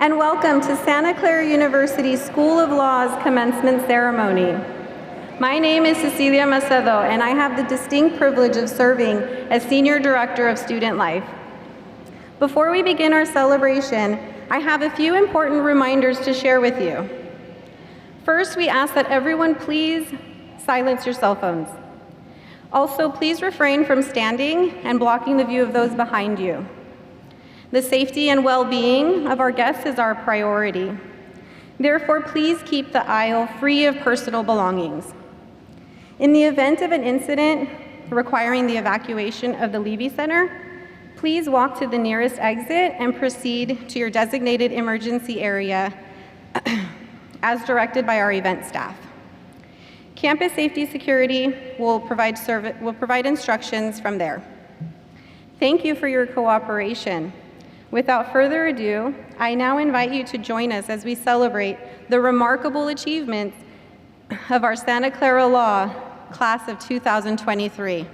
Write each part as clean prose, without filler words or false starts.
and welcome to Santa Clara University School of Law's commencement ceremony. My name is Cecilia Macedo, and I have the distinct privilege of serving as Senior Director of Student Life. Before we begin our celebration, I have a few important reminders to share with you. First, we ask that everyone please silence your cell phones. Also, please refrain from standing and blocking the view of those behind you. The safety and well-being of our guests is our priority. Therefore, please keep the aisle free of personal belongings. In the event of an incident requiring the evacuation of the Levy Center, please walk to the nearest exit and proceed to your designated emergency area as directed by our event staff. Campus safety security will provide instructions from there. Thank you for your cooperation. Without further ado, I now invite you to join us as we celebrate the remarkable achievements of our Santa Clara Law class of 2023.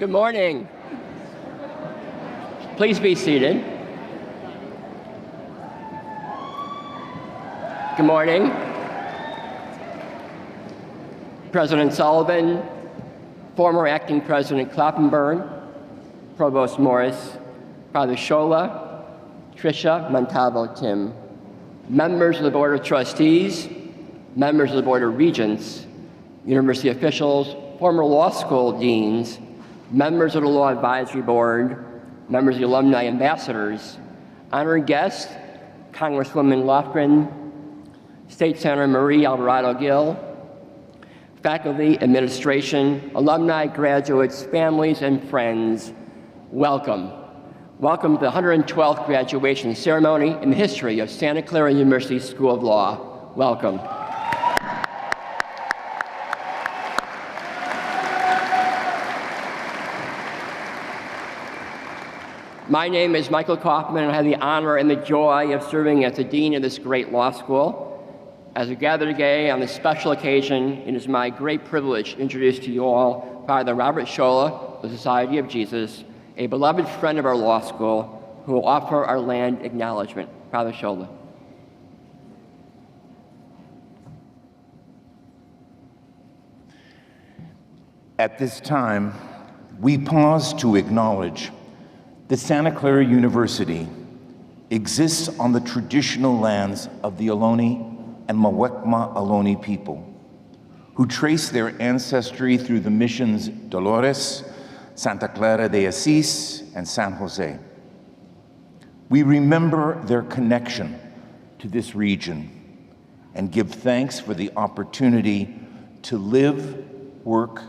Good morning. Please be seated. Good morning. President Sullivan, former Acting President Kloppenburg, Provost Morris, Father Shola, Tricia Montalvo Tim, members of the Board of Trustees, members of the Board of Regents, university officials, former law school deans, members of the Law Advisory Board, members of the Alumni Ambassadors, honored guests, Congresswoman Lofgren, State Senator Marie Alvarado Gill, faculty, administration, alumni, graduates, families, and friends, welcome. Welcome to the 112th graduation ceremony in the history of Santa Clara University School of Law. Welcome. My name is Michael Kaufman, and I have the honor and the joy of serving as the dean of this great law school. As we gather today on this special occasion, it is my great privilege to introduce to you all Father Robert Shola of the Society of Jesus, a beloved friend of our law school, who will offer our land acknowledgement. Father Shola. At this time, we pause to acknowledge that Santa Clara University exists on the traditional lands of the Ohlone and Muwekma Ohlone people, who trace their ancestry through the missions Dolores, Santa Clara de Asís, and San Jose. We remember their connection to this region and give thanks for the opportunity to live, work,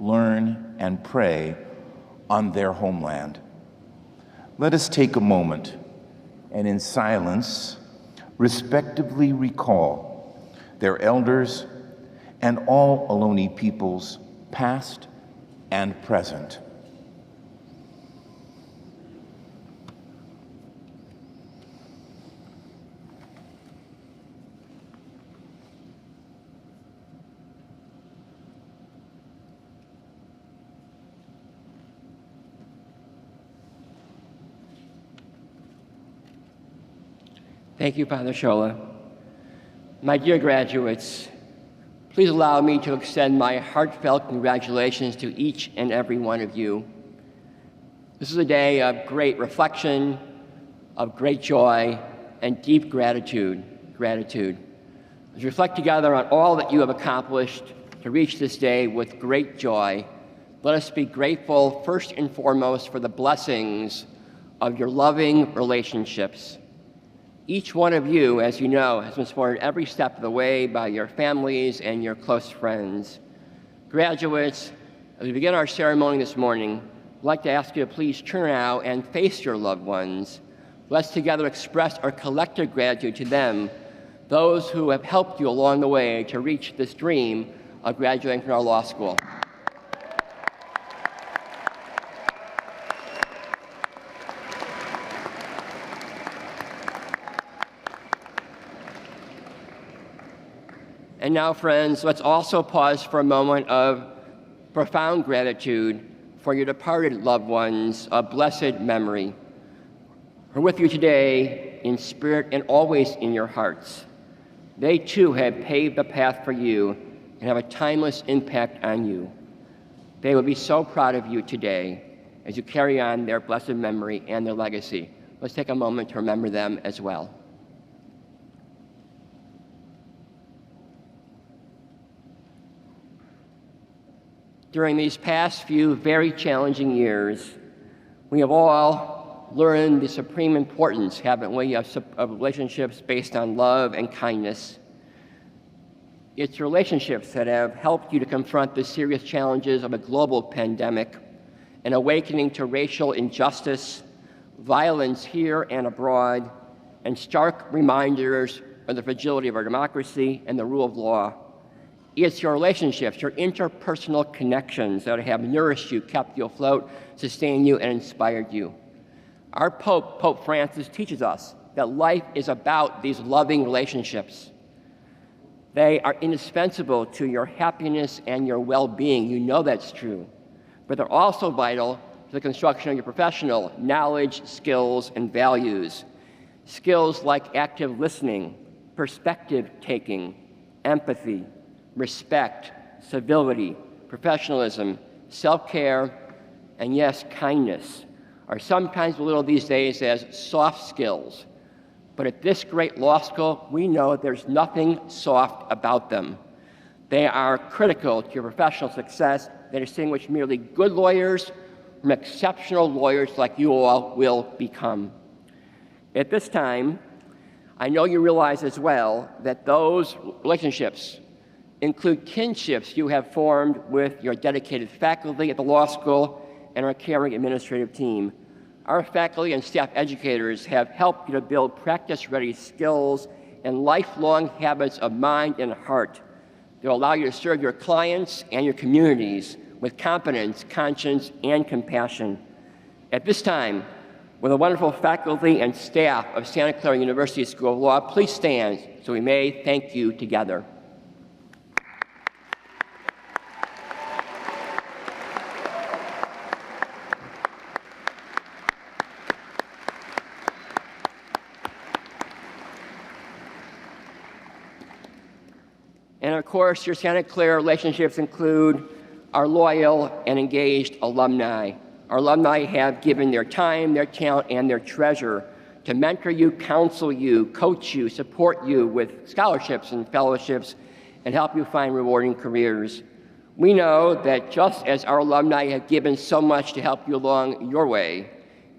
learn, and pray on their homeland. Let us take a moment and in silence respectively recall their elders and all Ohlone peoples, past and present. Thank you, Father Shola. My dear graduates, please allow me to extend my heartfelt congratulations to each and every one of you. This is a day of great reflection, of great joy, and deep gratitude. As we reflect together on all that you have accomplished to reach this day with great joy, let us be grateful first and foremost for the blessings of your loving relationships. Each one of you, as you know, has been supported every step of the way by your families and your close friends. Graduates, as we begin our ceremony this morning, I'd like to ask you to please turn out and face your loved ones. Let's together express our collective gratitude to them, those who have helped you along the way to reach this dream of graduating from our law school. And now, friends, let's also pause for a moment of profound gratitude for your departed loved ones of blessed memory, who are with you today in spirit and always in your hearts. They too have paved the path for you and have a timeless impact on you. They will be so proud of you today as you carry on their blessed memory and their legacy. Let's take a moment to remember them as well. During these past few very challenging years, we have all learned the supreme importance, haven't we, of relationships based on love and kindness. It's relationships that have helped you to confront the serious challenges of a global pandemic, an awakening to racial injustice, violence here and abroad, and stark reminders of the fragility of our democracy and the rule of law. It's your relationships, your interpersonal connections that have nourished you, kept you afloat, sustained you, and inspired you. Our Pope, Pope Francis, teaches us that life is about these loving relationships. They are indispensable to your happiness and your well-being. You know that's true. but they're also vital to the construction of your professional knowledge, skills, and values. Skills like active listening, perspective taking, empathy, respect, civility, professionalism, self-care, and yes, kindness are sometimes belittled these days as soft skills. But at this great law school, we know there's nothing soft about them. They are critical to your professional success. They distinguish merely good lawyers from exceptional lawyers like you all will become. At this time, I know you realize as well that those relationships include kinships you have formed with your dedicated faculty at the law school and our caring administrative team. Our faculty and staff educators have helped you to build practice-ready skills and lifelong habits of mind and heart that will allow you to serve your clients and your communities with competence, conscience, and compassion. At this time, with the wonderful faculty and staff of Santa Clara University School of Law, please stand so we may thank you together. And of course, your Santa Clara relationships include our loyal and engaged alumni. Our alumni have given their time, their talent, and their treasure to mentor you, counsel you, coach you, support you with scholarships and fellowships, and help you find rewarding careers. We know that just as our alumni have given so much to help you along your way,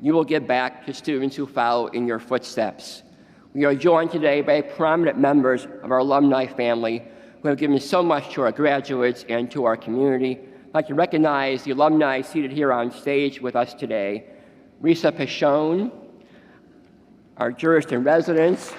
you will give back to students who follow in your footsteps. We are joined today by prominent members of our alumni family who have given so much to our graduates and to our community. I'd like to recognize the alumni seated here on stage with us today. Risa Pichon, our jurist in residence.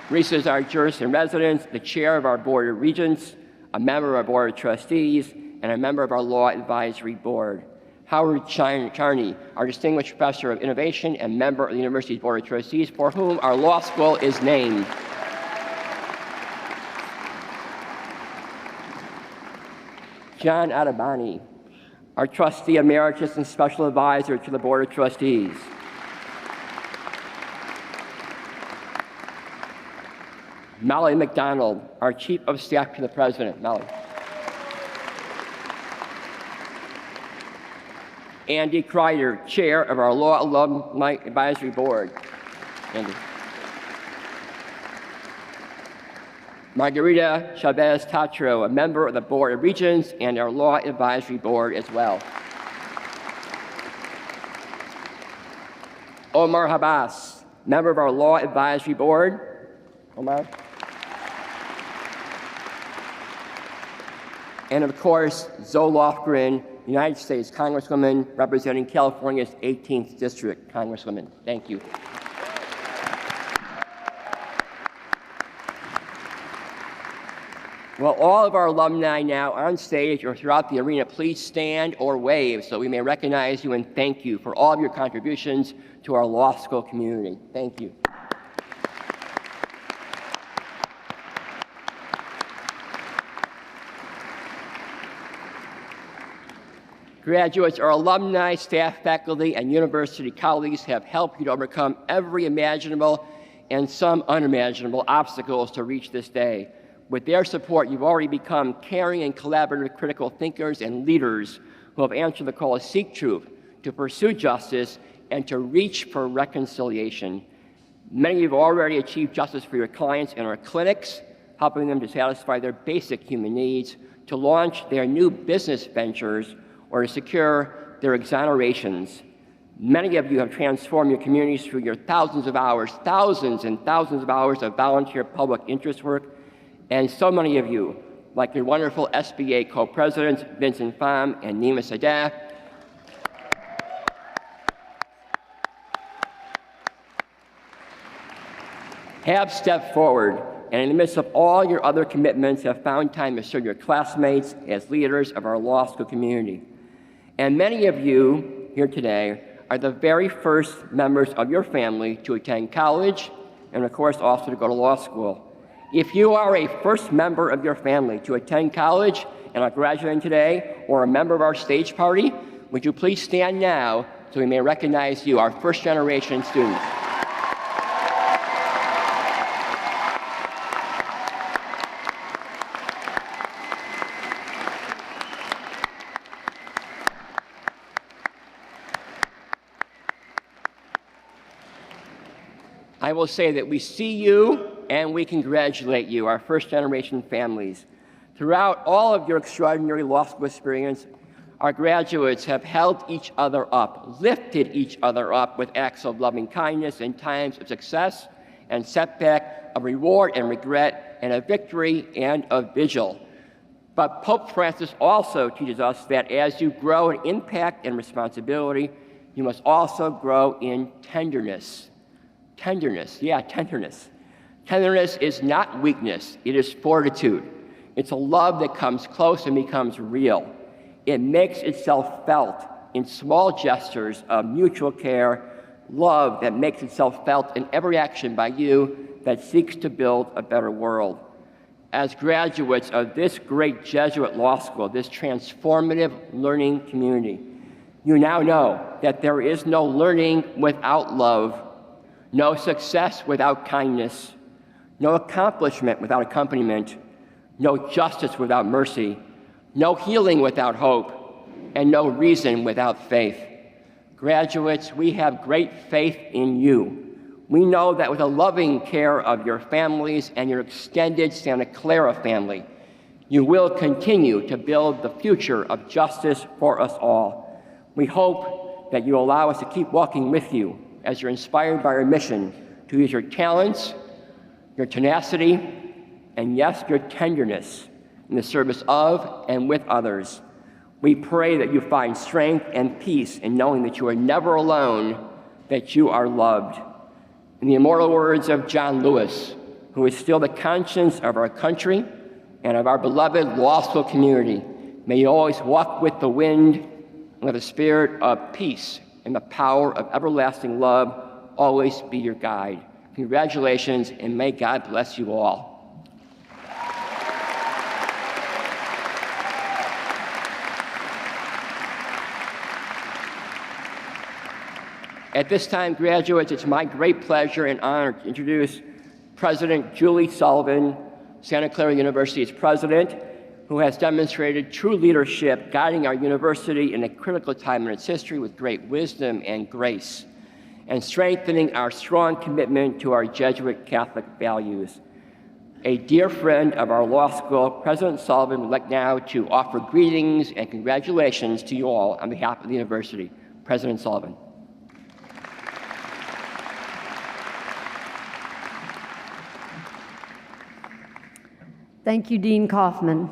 Risa is our jurist in residence, the chair of our Board of Regents, a member of our Board of Trustees, and a member of our Law Advisory Board. Howard Charney, our distinguished professor of innovation and member of the university's Board of Trustees, for whom our law school is named. John Adabani, our trustee emeritus and special advisor to the Board of Trustees. Molly McDonald, our chief of staff to the president. Molly. Andy Kreider, chair of our Law Alumni Advisory Board. Andy. Margarita Chavez Tatro, a member of the Board of Regents and our Law Advisory Board as well. Omar Habas, member of our Law Advisory Board. Omar. And of course, Zoe Lofgren, United States Congresswoman representing California's 18th District. Congresswoman, thank you. Well, all of our alumni now on stage or throughout the arena, please stand or wave so we may recognize you and thank you for all of your contributions to our law school community. Thank you. Graduates, our alumni, staff, faculty, and university colleagues have helped you to overcome every imaginable and some unimaginable obstacles to reach this day. With their support, you've already become caring and collaborative critical thinkers and leaders who have answered the call to seek truth, to pursue justice, and to reach for reconciliation. Many of you have already achieved justice for your clients in our clinics, helping them to satisfy their basic human needs, to launch their new business ventures, or to secure their exonerations. Many of you have transformed your communities through your thousands and thousands of hours of volunteer public interest work. And so many of you, like your wonderful SBA co-presidents, Vincent Pham and Nima Sadaf, have stepped forward and in the midst of all your other commitments have found time to serve your classmates as leaders of our law school community. And many of you here today are the very first members of your family to attend college and of course also to go to law school. If you are a first member of your family to attend college and are graduating today, or a member of our stage party, would you please stand now so we may recognize you, our first-generation students. I will say that we see you and we congratulate you, our first-generation families. Throughout all of your extraordinary law school experience, our graduates have held each other up, lifted each other up with acts of loving kindness in times of success and setback, of reward and regret, and of victory and of vigil. But Pope Francis also teaches us that as you grow in impact and responsibility, you must also grow in tenderness. Tenderness, yeah, tenderness. Tenderness is not weakness, it is fortitude. It's a love that comes close and becomes real. It makes itself felt in small gestures of mutual care, love that makes itself felt in every action by you that seeks to build a better world. As graduates of this great Jesuit law school, this transformative learning community, you now know that there is no learning without love, no success without kindness, no accomplishment without accompaniment, no justice without mercy, no healing without hope, and no reason without faith. Graduates, we have great faith in you. We know that with the loving care of your families and your extended Santa Clara family, you will continue to build the future of justice for us all. We hope that you allow us to keep walking with you as you're inspired by our mission to use your talents, your tenacity, and yes, your tenderness in the service of and with others. We pray that you find strength and peace in knowing that you are never alone, that you are loved. In the immortal words of John Lewis, who is still the conscience of our country and of our beloved law school community, may you always walk with the wind and let the spirit of peace and the power of everlasting love always be your guide. Congratulations, and may God bless you all. At this time, graduates, it's my great pleasure and honor to introduce President Julie Sullivan, Santa Clara University's president, who has demonstrated true leadership, guiding our university in a critical time in its history with great wisdom and grace, and strengthening our strong commitment to our Jesuit Catholic values. A dear friend of our law school, President Sullivan would like now to offer greetings and congratulations to you all on behalf of the university. President Sullivan. Thank you, Dean Kaufman.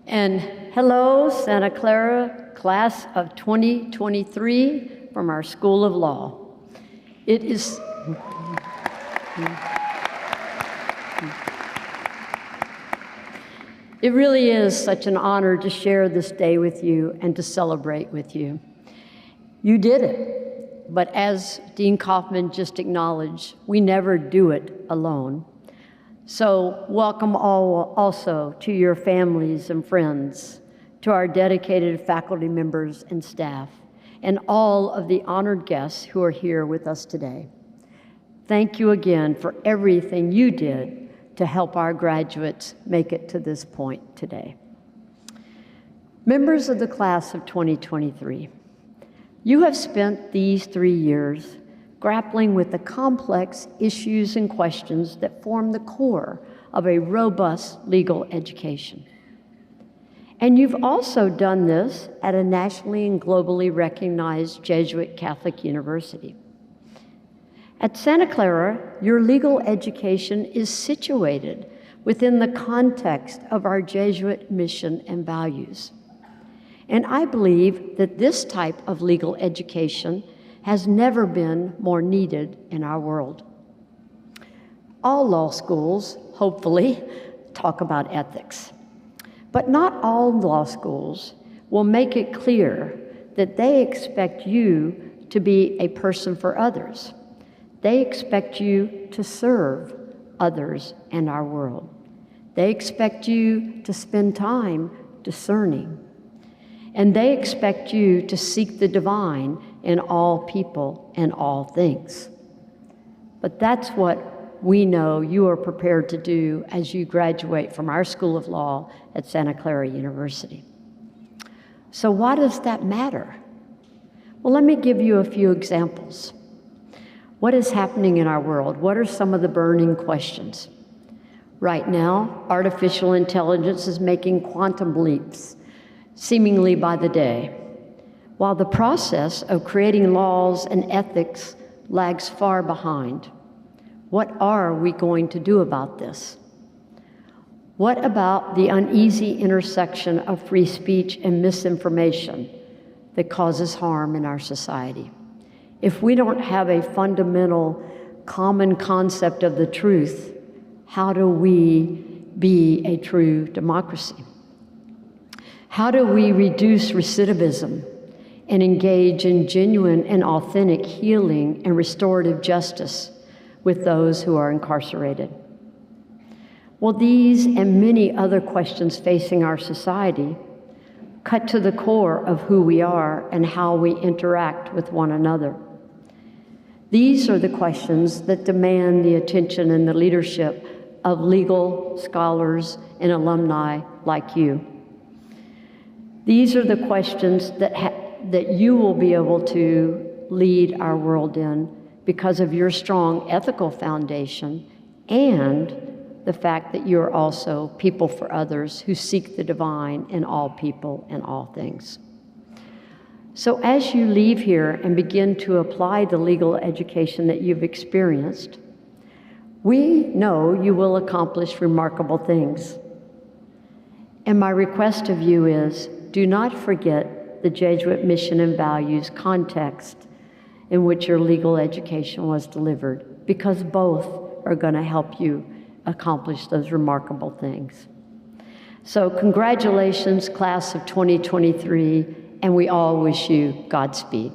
And hello, Santa Clara class of 2023 from our School of Law. It is It really is such an honor to share this day with you and to celebrate with you. You did it, but as Dean Kaufman just acknowledged, we never do it alone. So welcome all also to your families and friends, to our dedicated faculty members and staff, and all of the honored guests who are here with us today. Thank you again for everything you did to help our graduates make it to this point today. Members of the class of 2023, you have spent these 3 years grappling with the complex issues and questions that form the core of a robust legal education. And you've also done this at a nationally and globally recognized Jesuit Catholic university. At Santa Clara, your legal education is situated within the context of our Jesuit mission and values. And I believe that this type of legal education has never been more needed in our world. All law schools, hopefully, talk about ethics. But not all law schools will make it clear that they expect you to be a person for others. They expect you to serve others, and our world. They expect you to spend time discerning. And they expect you to seek the divine in all people and all things. But that's what we know you are prepared to do as you graduate from our School of Law at Santa Clara University. So why does that matter? Well, let me give you a few examples. What is happening in our world? What are some of the burning questions? Right now, artificial intelligence is making quantum leaps, seemingly by the day, while the process of creating laws and ethics lags far behind. What are we going to do about this? What about the uneasy intersection of free speech and misinformation that causes harm in our society? If we don't have a fundamental common concept of the truth, how do we be a true democracy? How do we reduce recidivism and engage in genuine and authentic healing and restorative justice with those who are incarcerated? Well, these and many other questions facing our society cut to the core of who we are and how we interact with one another. These are the questions that demand the attention and the leadership of legal scholars and alumni like you. These are the questions that you will be able to lead our world in because of your strong ethical foundation and the fact that you're also people for others who seek the divine in all people and all things. So as you leave here and begin to apply the legal education that you've experienced, we know you will accomplish remarkable things. And my request of you is, do not forget the Jesuit mission and values context in which your legal education was delivered, because both are going to help you accomplish those remarkable things. So congratulations, class of 2023, and we all wish you Godspeed.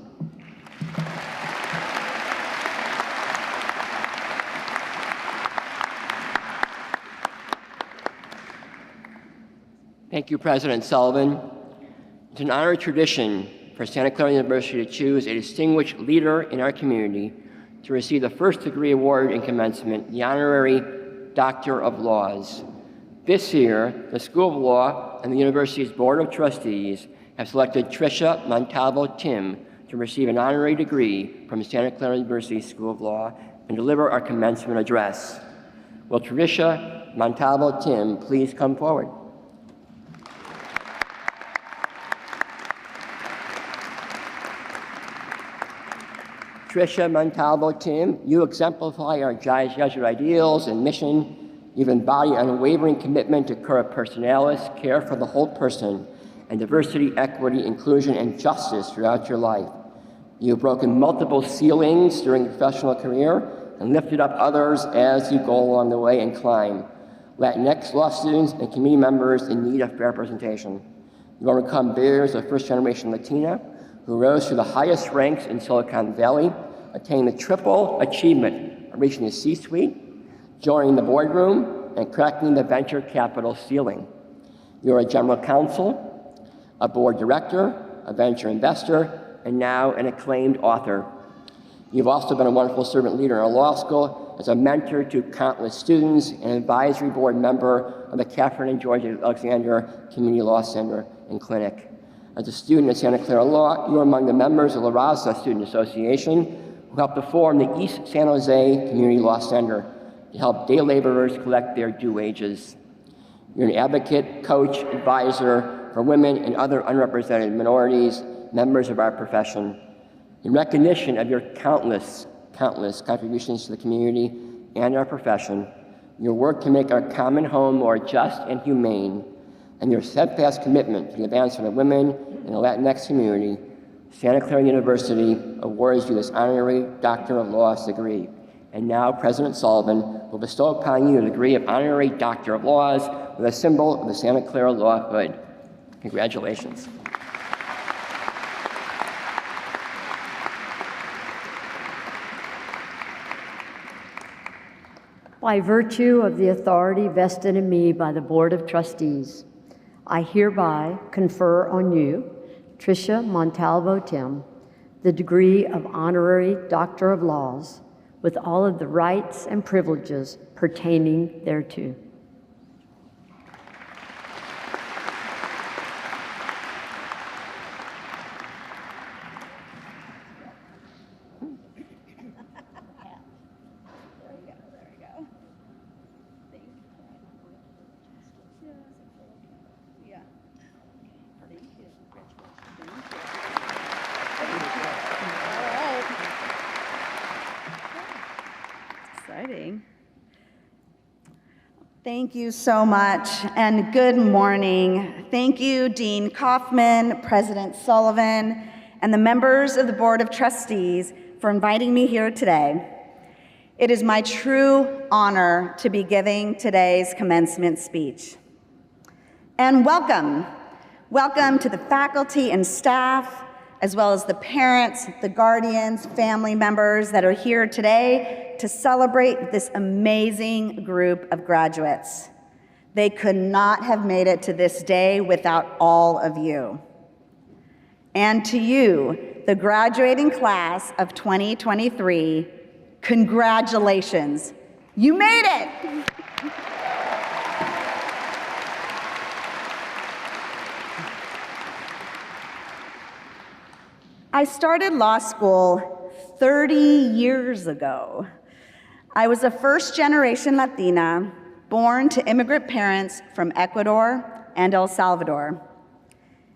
Thank you, President Sullivan. It's an honored tradition for Santa Clara University to choose a distinguished leader in our community to receive the first degree award in commencement, the honorary Doctor of Laws. This year, the School of Law and the university's Board of Trustees have selected Tricia Montalvo Tim to receive an honorary degree from Santa Clara University School of Law and deliver our commencement address. Will Tricia Montalvo Tim please come forward? Tricia Montalvo Tim, you exemplify our Jesuit ideals and mission. You've embodied an unwavering commitment to cura personalis, care for the whole person, and diversity, equity, inclusion, and justice throughout your life. You've broken multiple ceilings during your professional career and lifted up others as you go along the way and climb. Latinx law students and community members in need of fair representation. You've overcome barriers of first-generation Latina who rose to the highest ranks in Silicon Valley, attaining the triple achievement of reaching the C-suite, joining the boardroom, and cracking the venture capital ceiling. You're a general counsel, a board director, a venture investor, and now an acclaimed author. You've also been a wonderful servant leader in our law school as a mentor to countless students and advisory board member of the Catherine and George Alexander Community Law Center and Clinic. As a student at Santa Clara Law, you are among the members of La Raza Student Association who helped to form the East San Jose Community Law Center to help day laborers collect their due wages. You're an advocate, coach, advisor for women and other unrepresented minorities, members of our profession. In recognition of your countless contributions to the community and our profession, your work to make our common home more just and humane, and your steadfast commitment to the advancement of women in the Latinx community, Santa Clara University awards you this honorary Doctor of Laws degree. And now President Sullivan will bestow upon you the degree of honorary Doctor of Laws with a symbol of the Santa Clara Law Hood. Congratulations. By virtue of the authority vested in me by the Board of Trustees, I hereby confer on you, Tricia Montalvo Tim, the degree of Honorary Doctor of Laws, with all of the rights and privileges pertaining thereto. Exciting. Thank you so much, and good morning. Thank you, Dean Kaufman, President Sullivan, and the members of the Board of Trustees for inviting me here today. It is my true honor to be giving today's commencement speech. And welcome. Welcome to the faculty and staff, as well as the parents, the guardians, family members that are here today to celebrate this amazing group of graduates. They could not have made it to this day without all of you. And to you, the graduating class of 2023, congratulations. You made it! I started law school 30 years ago. I was a first-generation Latina born to immigrant parents from Ecuador and El Salvador.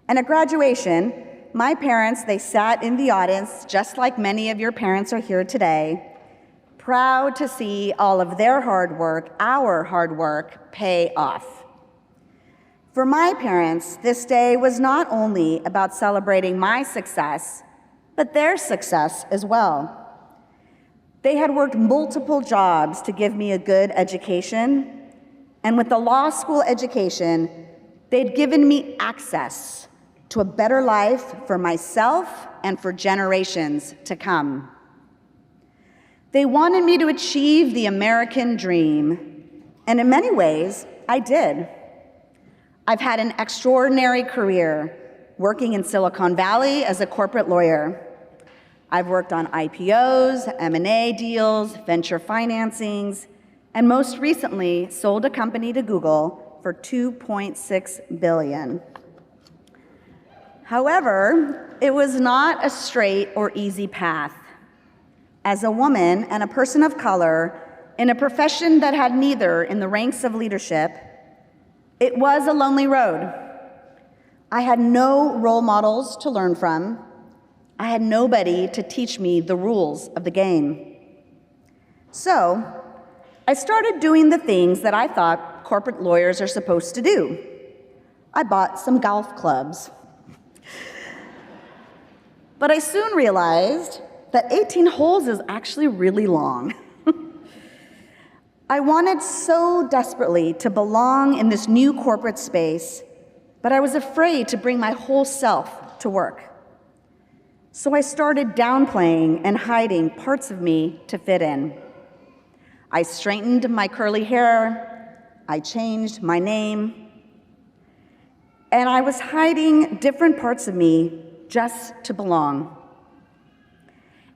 And at graduation, my parents, they sat in the audience, just like many of your parents are here today, proud to see all of their hard work, our hard work, pay off. For my parents, this day was not only about celebrating my success, but their success as well. They had worked multiple jobs to give me a good education, and with the law school education, they'd given me access to a better life for myself and for generations to come. They wanted me to achieve the American dream, and in many ways, I did. I've had an extraordinary career working in Silicon Valley as a corporate lawyer. I've worked on IPOs, M&A deals, venture financings, and most recently sold a company to Google for $2.6 billion. However, it was not a straight or easy path. As a woman and a person of color in a profession that had neither in the ranks of leadership, it was a lonely road. I had no role models to learn from. I had nobody to teach me the rules of the game. So, I started doing the things that I thought corporate lawyers are supposed to do. I bought some golf clubs. But I soon realized that 18 holes is actually really long. I wanted so desperately to belong in this new corporate space, but I was afraid to bring my whole self to work. So I started downplaying and hiding parts of me to fit in. I straightened my curly hair, I changed my name, and I was hiding different parts of me just to belong.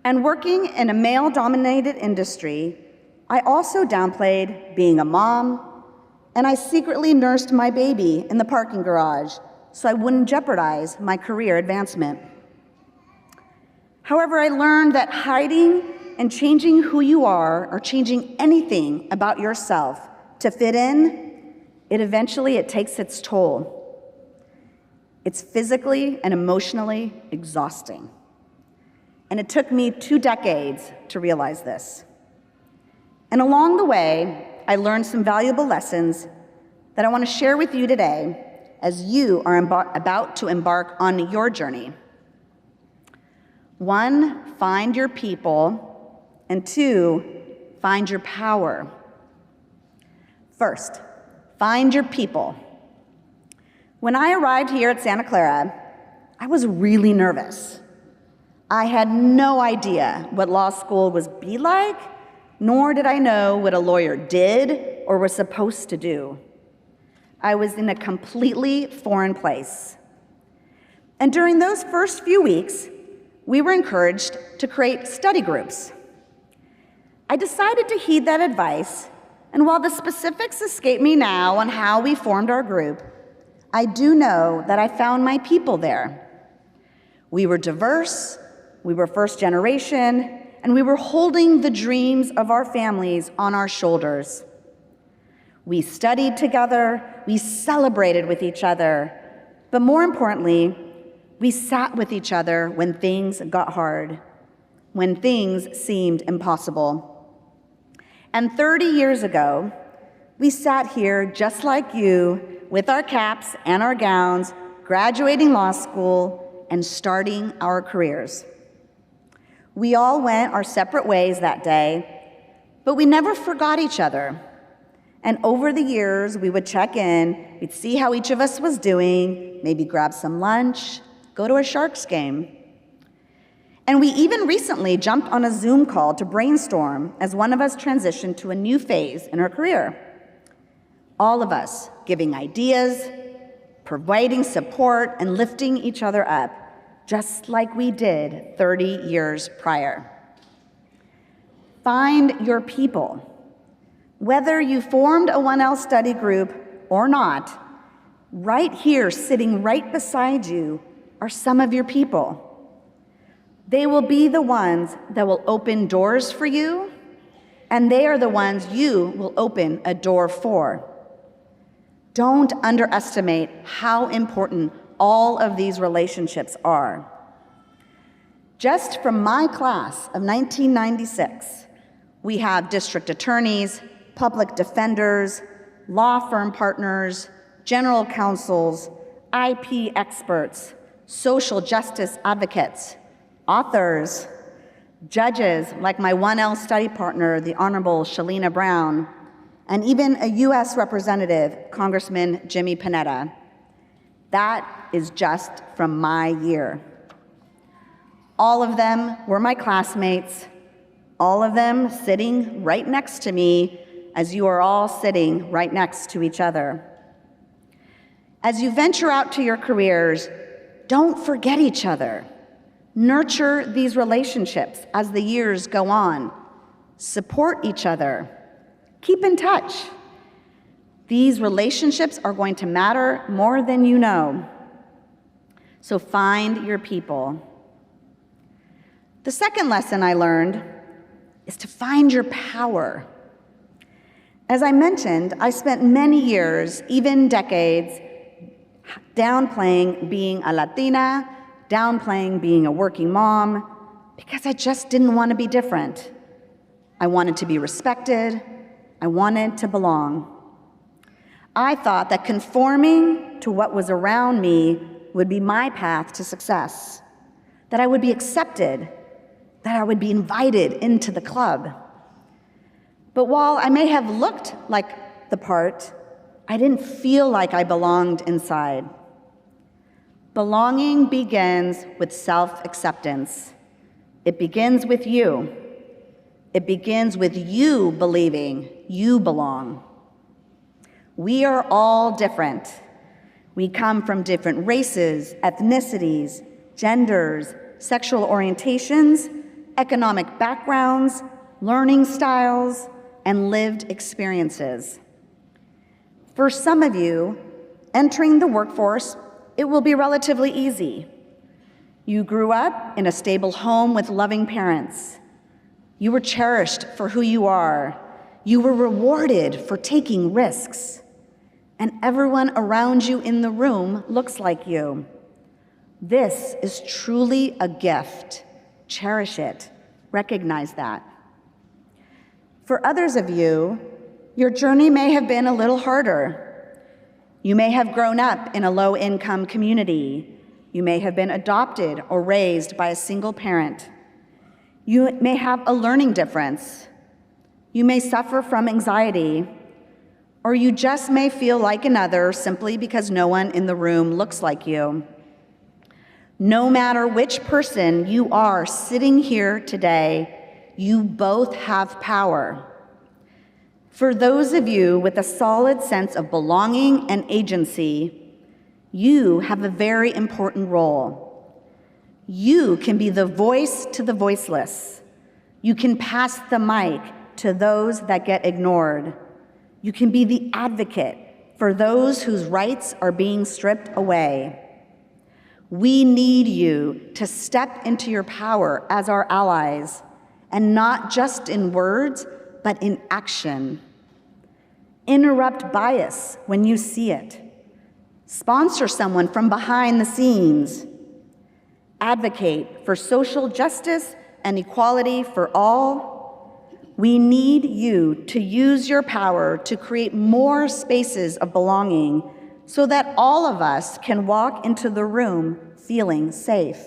And working in a male-dominated industry, I also downplayed being a mom, and I secretly nursed my baby in the parking garage so I wouldn't jeopardize my career advancement. However, I learned that hiding and changing who you are, or changing anything about yourself to fit in, it takes its toll. It's physically and emotionally exhausting. And it took me 2 decades to realize this. And along the way, I learned some valuable lessons that I want to share with you today as you are about to embark on your journey. 1, find your people, and 2, find your power. First, find your people. When I arrived here at Santa Clara, I was really nervous. I had no idea what law school was be like, nor did I know what a lawyer did or was supposed to do. I was in a completely foreign place. And during those first few weeks, we were encouraged to create study groups. I decided to heed that advice, and while the specifics escape me now on how we formed our group, I do know that I found my people there. We were diverse, we were first generation, and we were holding the dreams of our families on our shoulders. We studied together, we celebrated with each other, but more importantly, we sat with each other when things got hard, when things seemed impossible. And 30 years ago, we sat here just like you, with our caps and our gowns, graduating law school and starting our careers. We all went our separate ways that day, but we never forgot each other. And over the years, we would check in, we'd see how each of us was doing, maybe grab some lunch, go to a Sharks game. And we even recently jumped on a Zoom call to brainstorm as one of us transitioned to a new phase in her career. All of us giving ideas, providing support, and lifting each other up, just like we did 30 years prior. Find your people. Whether you formed a 1L study group or not, right here, sitting right beside you, are some of your people. They will be the ones that will open doors for you, and they are the ones you will open a door for. Don't underestimate how important all of these relationships are. Just from my class of 1996, we have district attorneys, public defenders, law firm partners, general counsels, IP experts, social justice advocates, authors, judges like my 1L study partner, the Honorable Shalina Brown, and even a U.S. Representative, Congressman Jimmy Panetta. That is just from my year. All of them were my classmates, all of them sitting right next to me as you are all sitting right next to each other. As you venture out to your careers, don't forget each other. Nurture these relationships as the years go on. Support each other. Keep in touch. These relationships are going to matter more than you know. So find your people. The second lesson I learned is to find your power. As I mentioned, I spent many years, even decades, downplaying being a Latina, downplaying being a working mom, because I just didn't want to be different. I wanted to be respected. I wanted to belong. I thought that conforming to what was around me would be my path to success, that I would be accepted, that I would be invited into the club. But while I may have looked like the part, I didn't feel like I belonged inside. Belonging begins with self-acceptance. It begins with you. It begins with you believing you belong. We are all different. We come from different races, ethnicities, genders, sexual orientations, economic backgrounds, learning styles, and lived experiences. For some of you, entering the workforce, it will be relatively easy. You grew up in a stable home with loving parents. You were cherished for who you are. You were rewarded for taking risks. And everyone around you in the room looks like you. This is truly a gift. Cherish it. Recognize that. For others of you, your journey may have been a little harder. You may have grown up in a low-income community. You may have been adopted or raised by a single parent. You may have a learning difference. You may suffer from anxiety, or you just may feel like another simply because no one in the room looks like you. No matter which person you are sitting here today, You both have power. For those of you with a solid sense of belonging and agency, you have a very important role. You can be the voice to the voiceless. You can pass the mic to those that get ignored. You can be the advocate for those whose rights are being stripped away. We need you to step into your power as our allies, and not just in words, but in action. Interrupt bias when you see it. Sponsor someone from behind the scenes. Advocate for social justice and equality for all. We need you to use your power to create more spaces of belonging so that all of us can walk into the room feeling safe.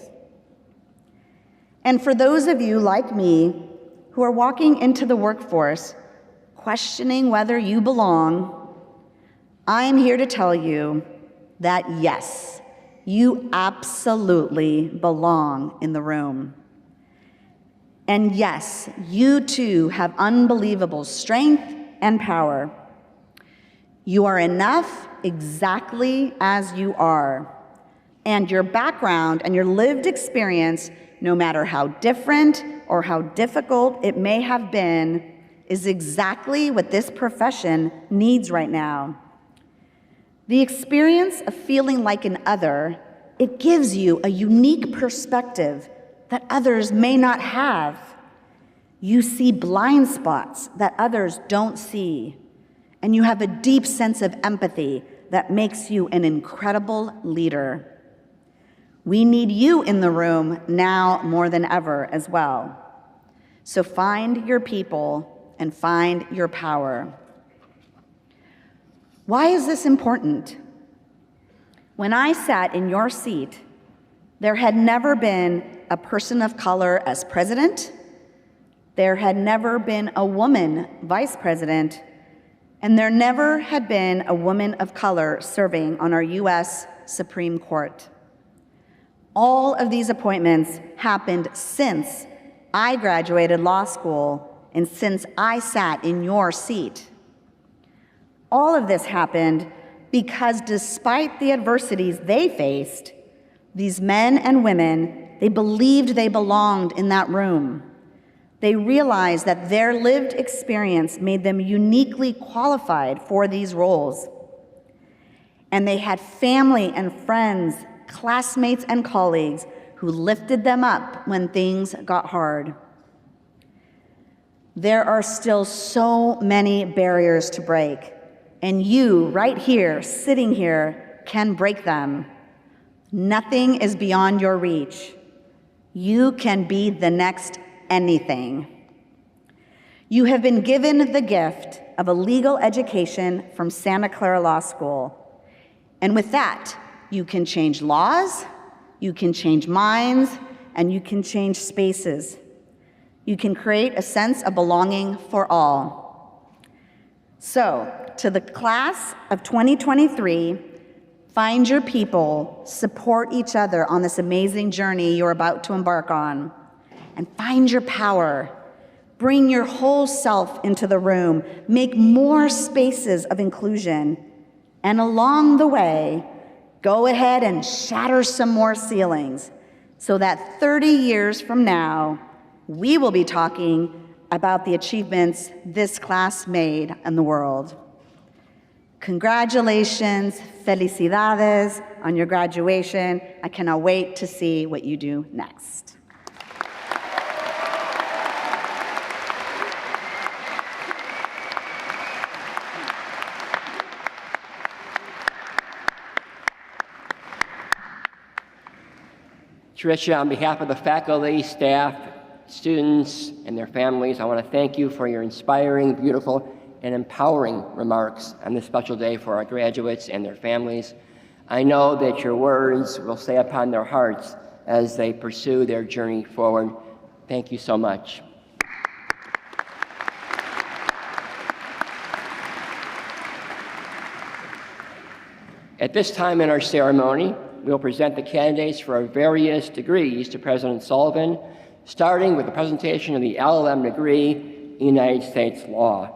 And for those of you like me who are walking into the workforce questioning whether you belong, I am here to tell you that yes, you absolutely belong in the room. And yes, you too have unbelievable strength and power. You are enough exactly as you are. And your background and your lived experience, no matter how different or how difficult it may have been, is exactly what this profession needs right now. The experience of feeling like an other, it gives you a unique perspective that others may not have. You see blind spots that others don't see, and you have a deep sense of empathy that makes you an incredible leader. We need you in the room now more than ever as well. So find your people and find your power. Why is this important? When I sat in your seat, there had never been a person of color as president, there had never been a woman vice president, and there never had been a woman of color serving on our U.S. Supreme Court. All of these appointments happened since I graduated law school and since I sat in your seat. All of this happened because despite the adversities they faced, these men and women, they believed they belonged in that room. They realized that their lived experience made them uniquely qualified for these roles. And they had family and friends, classmates and colleagues who lifted them up when things got hard. There are still so many barriers to break, and you, right here, sitting here, can break them. Nothing is beyond your reach. You can be the next anything. You have been given the gift of a legal education from Santa Clara Law School, and with that, you can change laws, you can change minds, and you can change spaces. You can create a sense of belonging for all. So, to the class of 2023, find your people, support each other on this amazing journey you're about to embark on, and find your power. Bring your whole self into the room, make more spaces of inclusion, and along the way, go ahead and shatter some more ceilings so that 30 years from now, we will be talking about the achievements this class made in the world. Congratulations, felicidades on your graduation. I cannot wait to see what you do next. Tricia, on behalf of the faculty, staff, students, and their families, I want to thank you for your inspiring, beautiful, and empowering remarks on this special day for our graduates and their families. I know that your words will stay upon their hearts as they pursue their journey forward. Thank you so much. At this time in our ceremony, we'll present the candidates for our various degrees to President Sullivan, starting with the presentation of the LLM degree in United States law.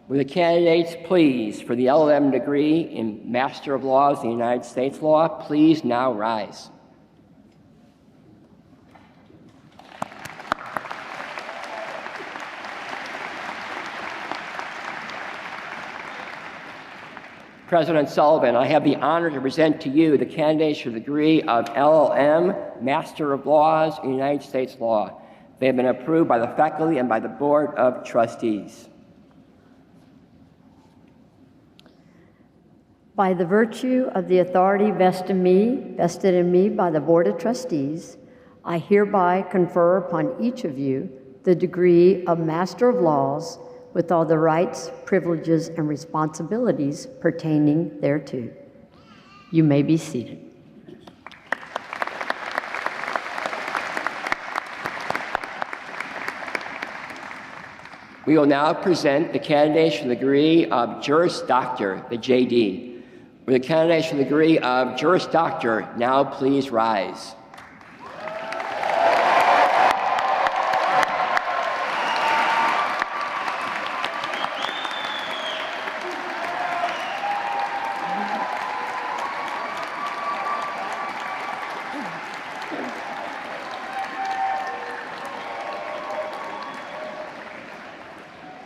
Will the candidates please, for the LLM degree in Master of Laws in United States law, please now rise. President Sullivan, I have the honor to present to you the candidates for the degree of LLM, Master of Laws in United States law. They have been approved by the faculty and by the Board of Trustees. By the virtue of the authority vested in me by the Board of Trustees, I hereby confer upon each of you the degree of Master of Laws with all the rights, privileges, and responsibilities pertaining thereto. You may be seated. We will now present the candidates for the degree of Juris Doctor, the JD. Will the candidates for the degree of Juris Doctor now please rise?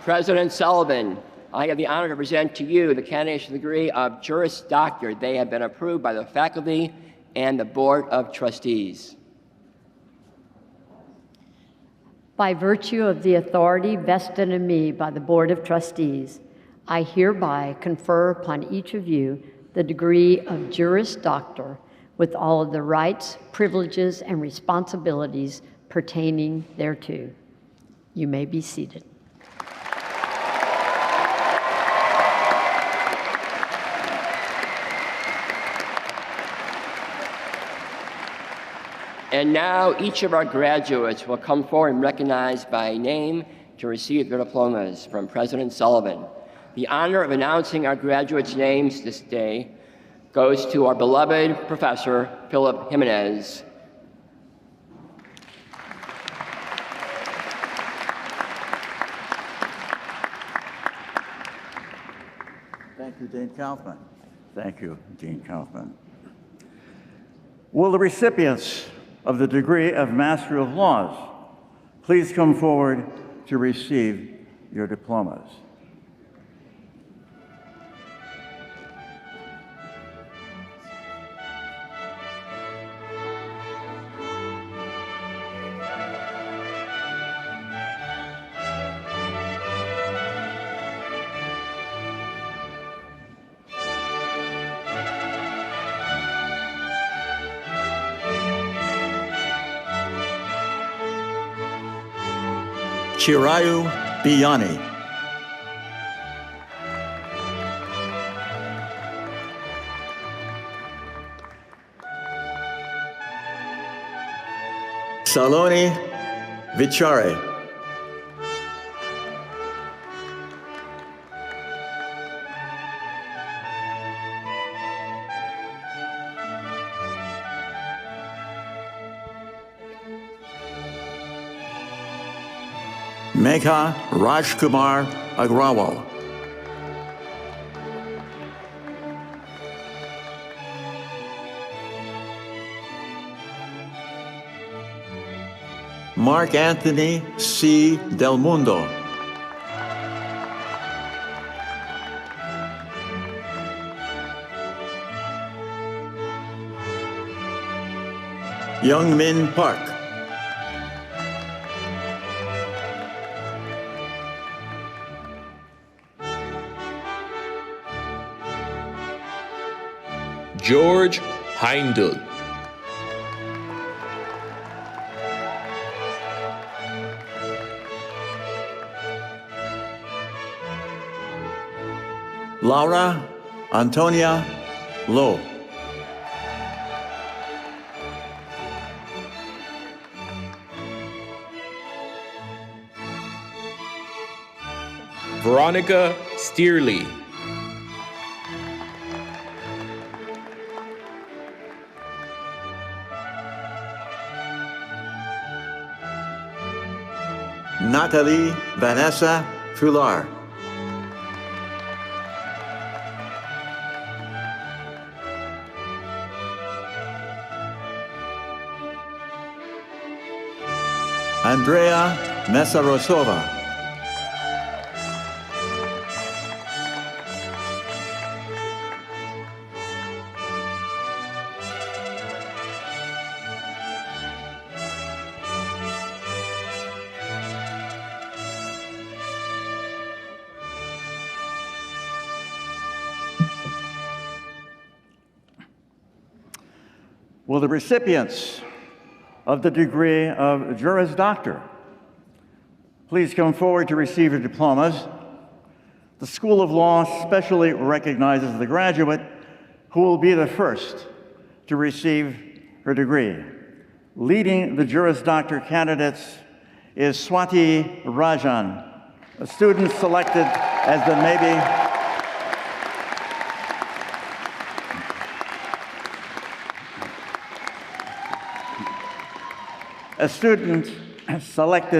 President Sullivan, I have the honor to present to you the candidates for the degree of Juris Doctor. They have been approved by the faculty and the Board of Trustees. By virtue of the authority vested in me by the Board of Trustees, I hereby confer upon each of you the degree of Juris Doctor with all of the rights, privileges, and responsibilities pertaining thereto. You may be seated. And now each of our graduates will come forward and recognized by name to receive their diplomas from President Sullivan. The honor of announcing our graduates' names this day goes to our beloved Professor Philip Jimenez. Thank you, Dean Kaufman. Thank you, Dean Kaufman. Will the recipients of the degree of Master of Laws please come forward to receive your diplomas? Chirayu Biyani. Saloni Vichare. Megha Rajkumar Agrawal. Mark Anthony C. Del Mundo. Young Min Park. George Heindl. Laura Antonia Lowe. Veronica Steerley. Nathalie Vanessa Fular. Andrea Mesarosova. Will the recipients of the degree of Juris Doctor please come forward to receive your diplomas? The School of Law specially recognizes the graduate who will be the first to receive her degree. Leading the Juris Doctor candidates is Swati Rajan, a student selected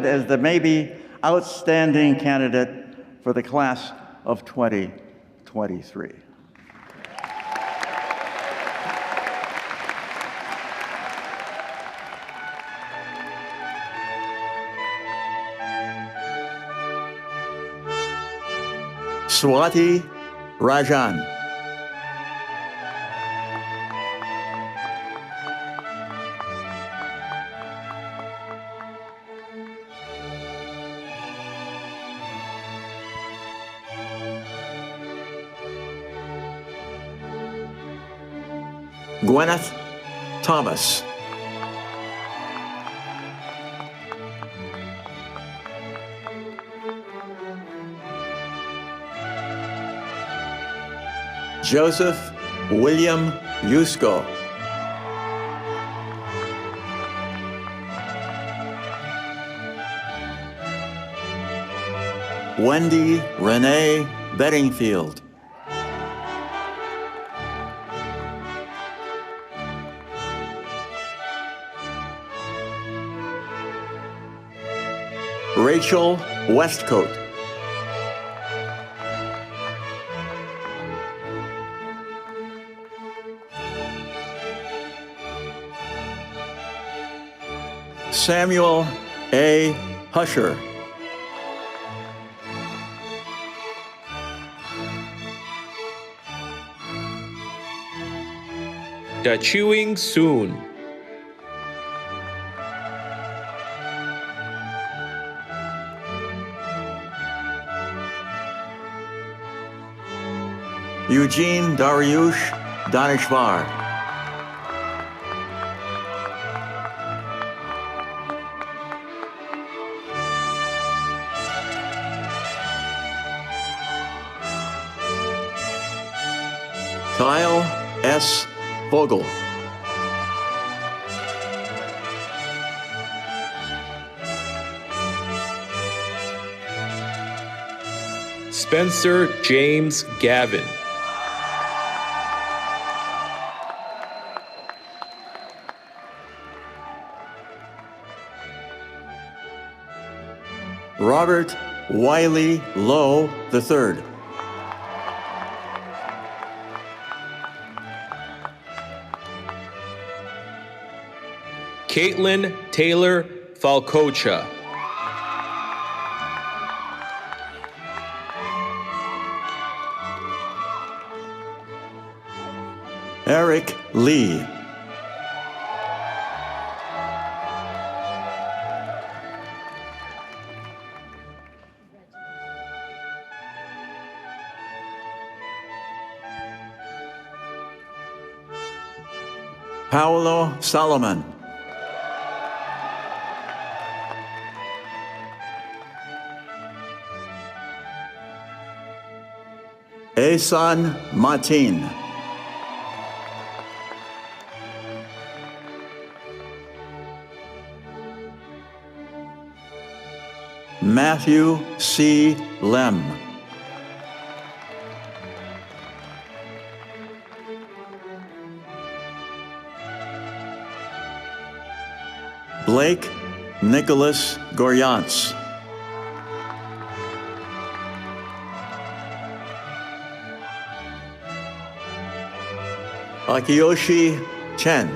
as the maybe outstanding candidate for the class of 2023. Swati Rajan. Gwyneth Thomas. Joseph William Yusko. Wendy Renee Bedingfield. Rachel Westcoat. Samuel A. Husher. Dachuing Soon. Eugene Dariush Danishvar. Kyle S. Vogel. Spencer James Gavin. Robert Wiley Lowe III. Caitlin Taylor Falcocha. Eric Lee. Paolo Solomon. Ehsan Mateen. Matthew C. Lem. Blake Nicholas Goryance. Akiyoshi Chen.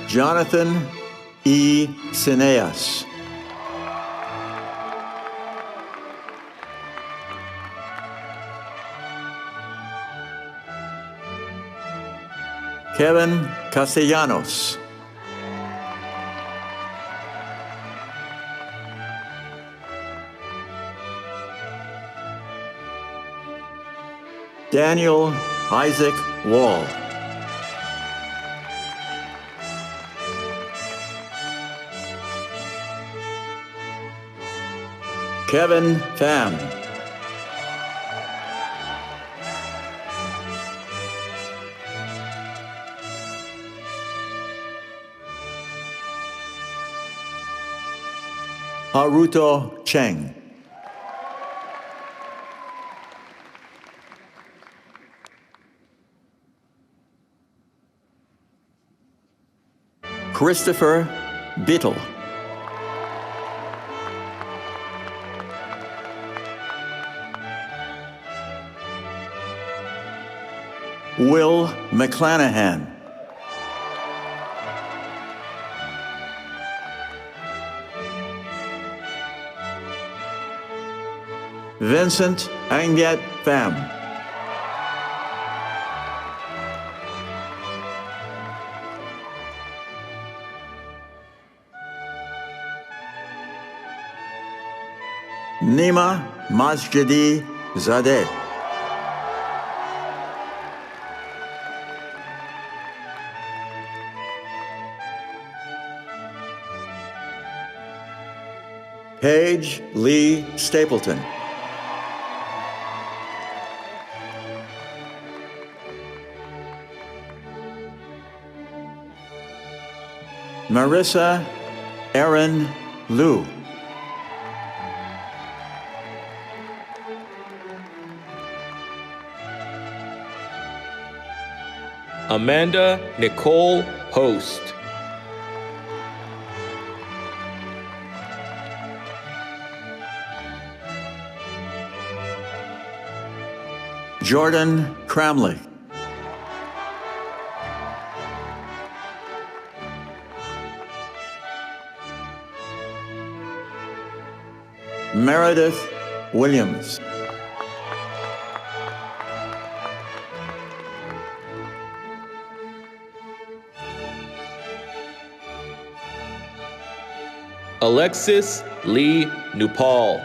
Jonathan E. Cineas. Kevin Castellanos. Daniel Isaac Wall. Kevin Pham. Haruto Cheng. Christopher Bittle. Will McClanahan. Vincent Anget Pham. Nima Masjidi Zadeh. Paige Lee Stapleton. Marissa Erin Liu. Amanda Nicole Host. Jordan Cramley. Meredith Williams. Alexis Lee Nupal.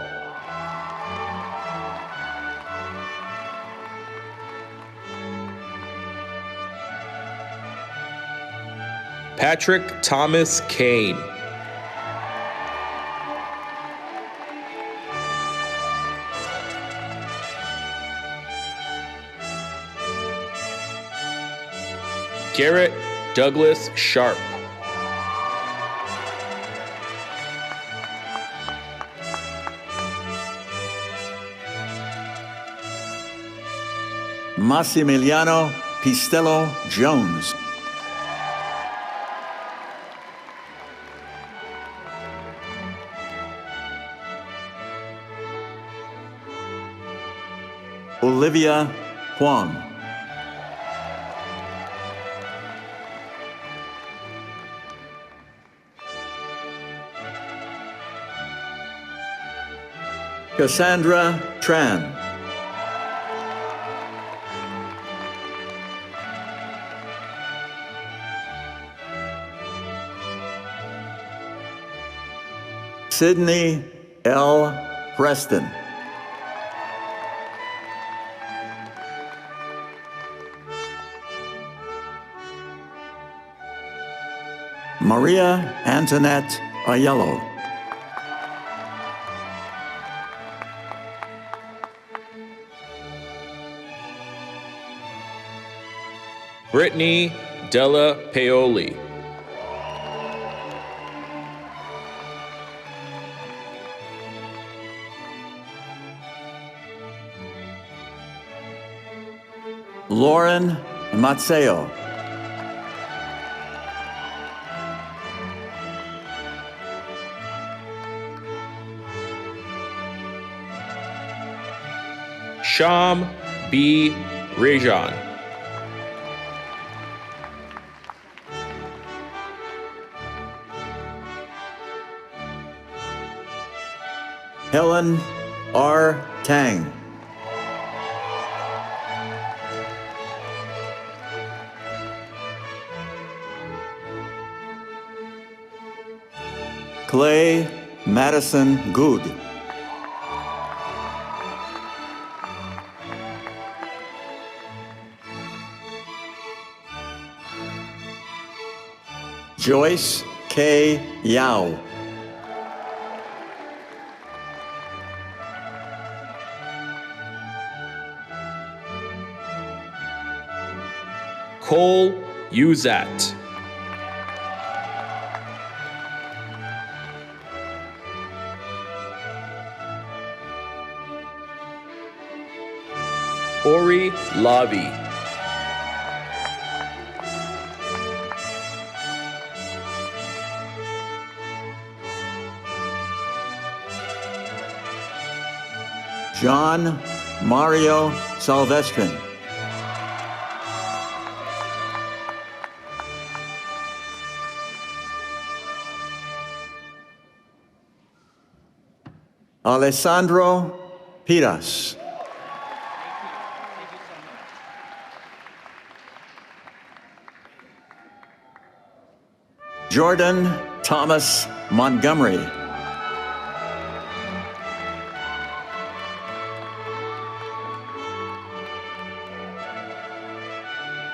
Patrick Thomas Kane. Garrett Douglas Sharp. Massimiliano Pistello Jones. Olivia Huang. Cassandra Tran. Sydney L. Preston. Maria Antoinette Aiello. Brittany Della Paoli. Lauren Matseo. Sham B. Rajan. Helen R. Tang. Clay Madison Good. Joyce K. Yao. Cole Uzat. Ori Lavi. John Mario Salvestrin. Alessandro Piras. Jordan Thomas Montgomery.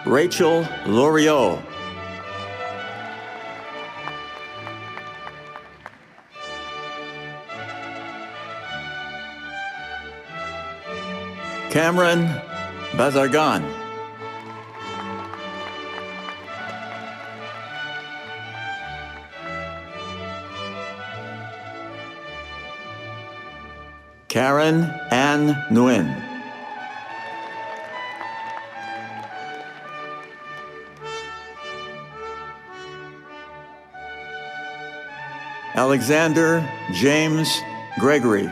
Rachel Loriot. Cameron Bazargan. Karen Ann Nguyen. Alexander James Gregory.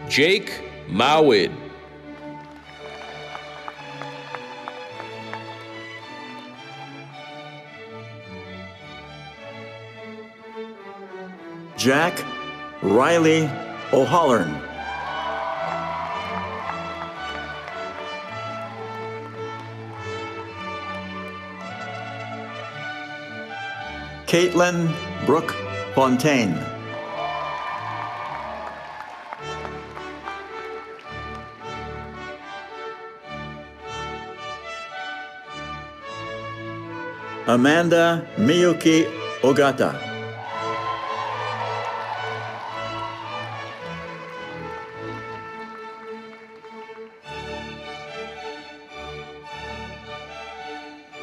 Jake Mawid. Jack Riley O'Hollern. Caitlin Brooke Fontaine. Amanda Miyuki Ogata.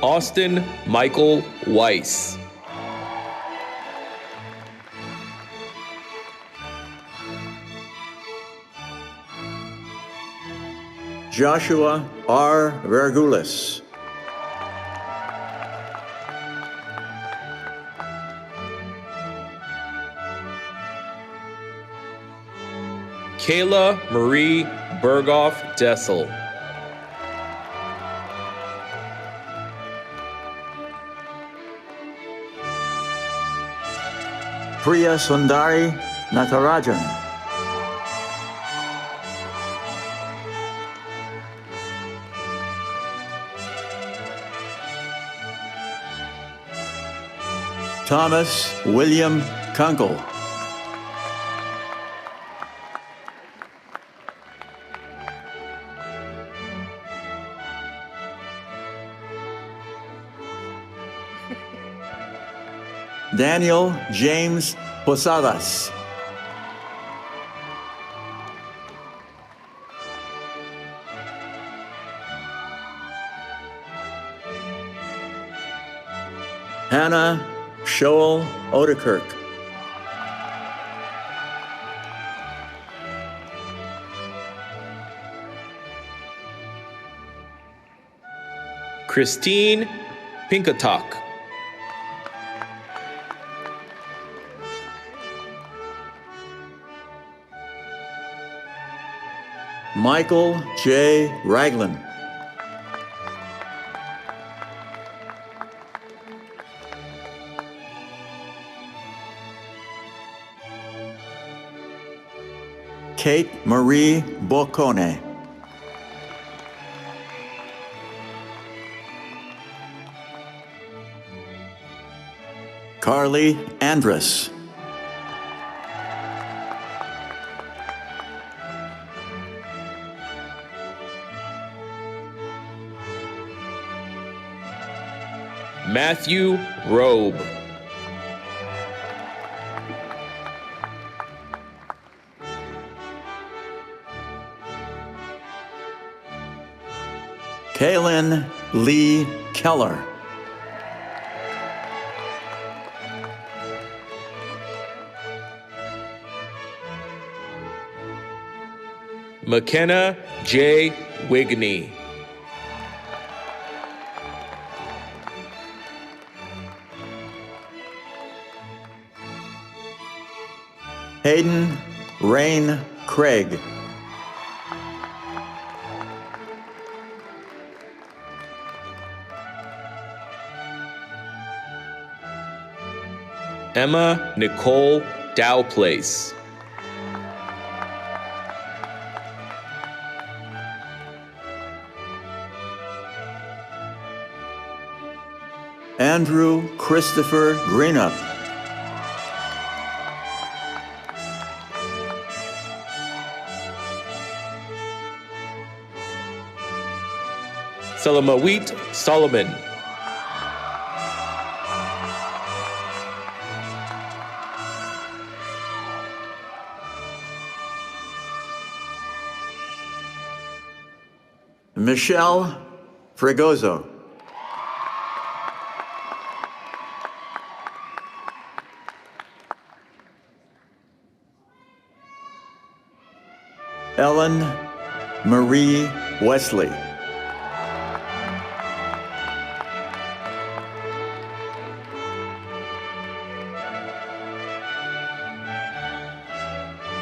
Austin Michael Weiss. Joshua R. Vergulis. Kayla Marie Berghoff Dessel. Priya Sundari Natarajan. Thomas William Kunkel. Daniel James Posadas. Hannah Shoal Odekirk. Christine Pinkatok. Michael J. Ragland. Kate Marie Boccone. Carly Andrus. Matthew Robe. Kaylin Lee Keller. McKenna J. Wigney. Hayden Rain Craig. Emma Nicole Dowplace. Andrew Christopher Greenup. Salamawit Solomon. Michelle Fregoso. Ellen Marie Wesley.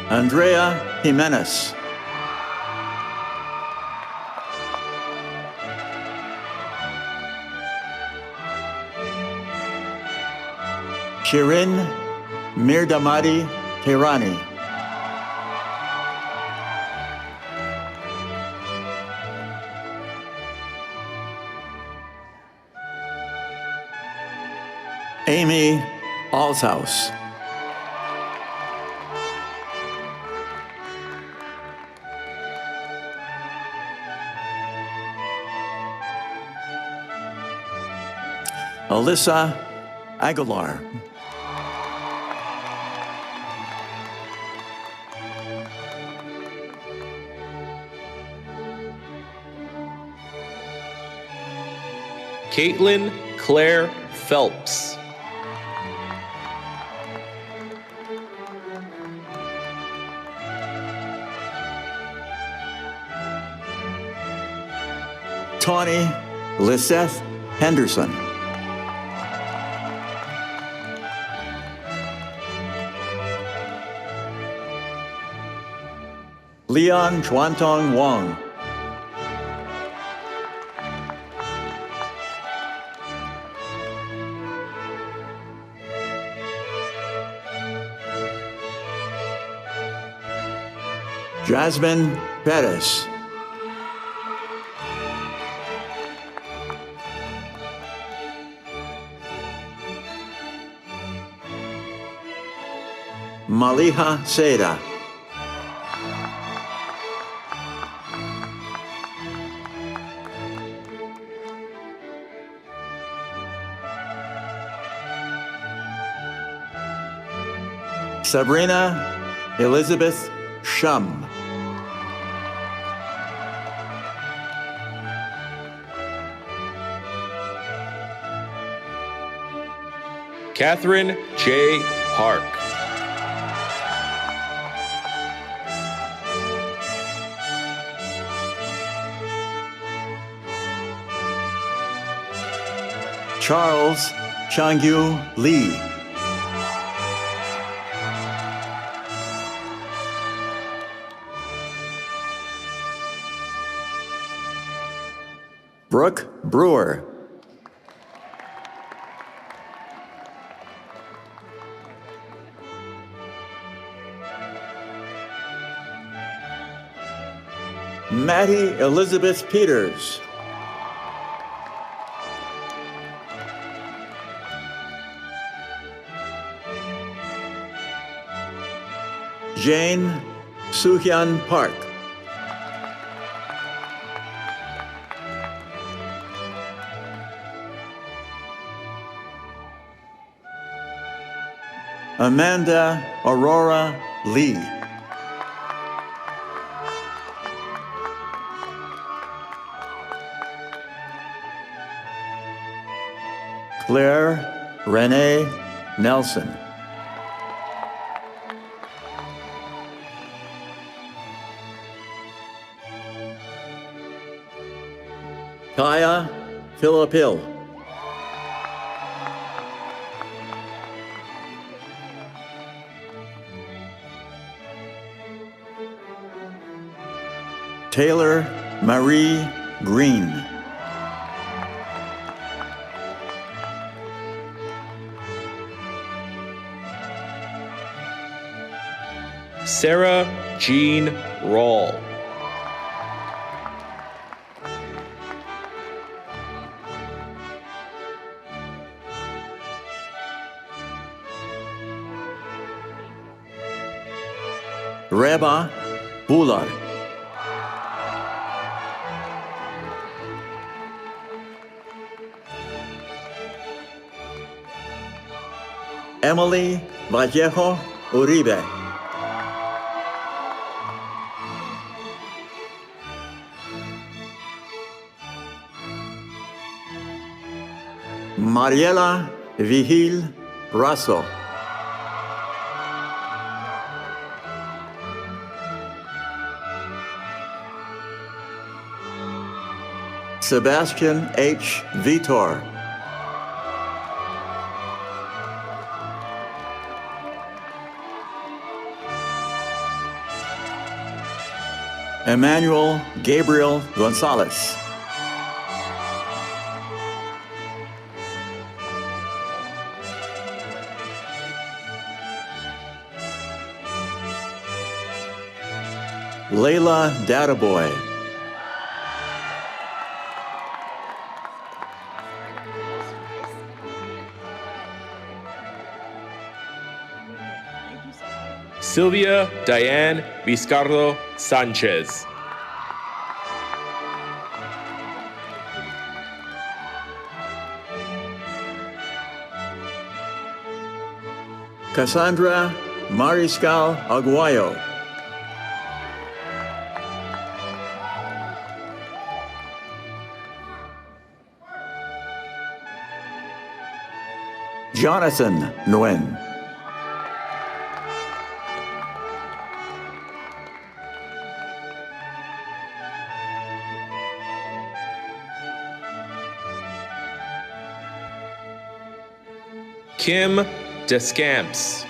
Andrea Jimenez. Shirin Mirdamadi Tirani. Amy Alshouse. Alyssa Aguilar. Caitlin Claire Phelps. Tawny Liseth Henderson. Leon Chuantong Wong. Jasmine Perez. Maliha Seda. Sabrina Elizabeth Shum. Catherine J. Park. Charles Changyu Lee. Brooke Brewer. Maddie Elizabeth Peters. Jane Soo-hyun Park. Amanda Aurora Lee. Claire Renee Nelson. Kaya Philip Hill. Taylor Marie Green. Sarah Jean Rawl. Reba Bular. Emily Vallejo Uribe. Mariela Vigil Raso. Sebastian H. Vitor. Emmanuel Gabriel Gonzalez. Layla Databoy. Sylvia Diane Vizcarro Sanchez. Cassandra Mariscal Aguayo. Jonathan Nguyen. Kim Descamps.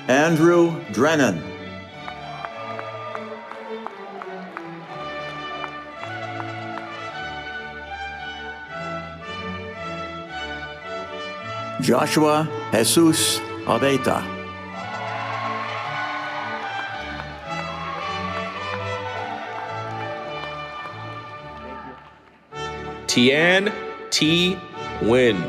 Andrew Drennan. Joshua Jesus Abeta. Tian T. Win.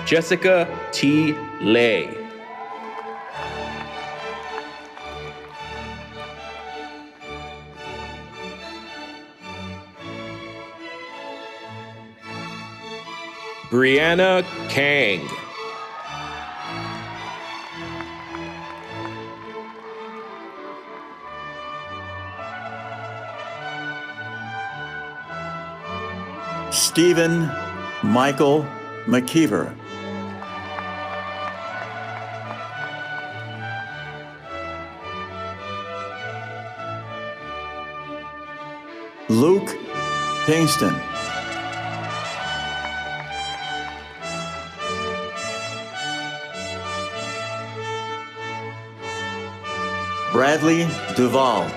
Jessica T. Lay. Brianna Kang. Stephen Michael McKeever. Luke Kingston. Bradley Duval.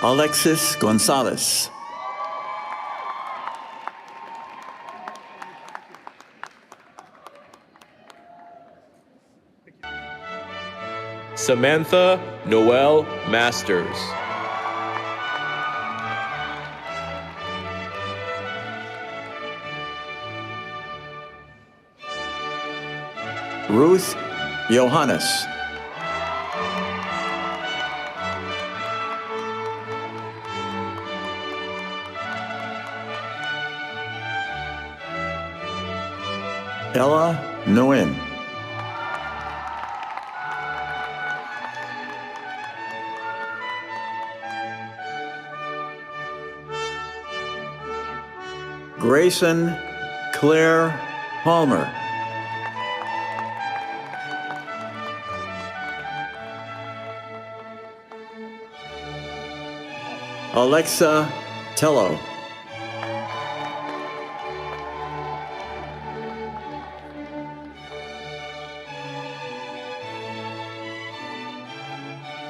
Alexis Gonzalez. Samantha Noel Masters. Ruth Johannes. Ella Nguyen. Grayson Claire Palmer. Alexa Tello.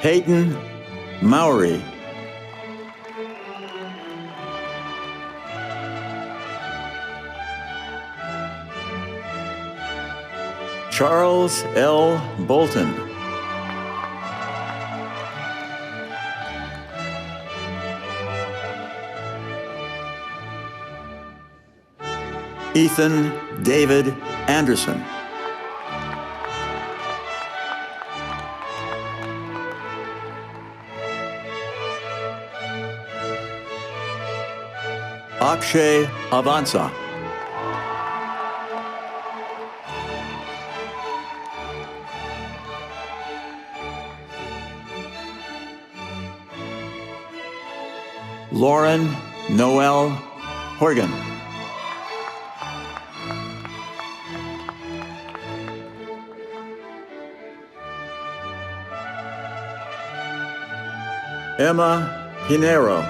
Hayden Mowry. Charles L. Bolton. Ethan David Anderson. Akshay Avansa. Lauren Noel Horgan. Emma Pinero.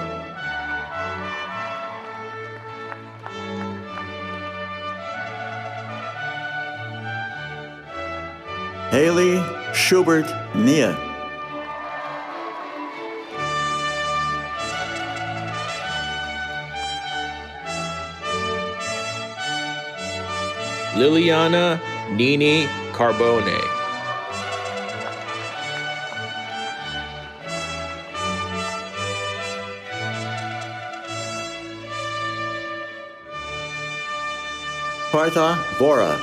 Haley Schubert Nia. Liliana Nini Carbone. Partha Vora.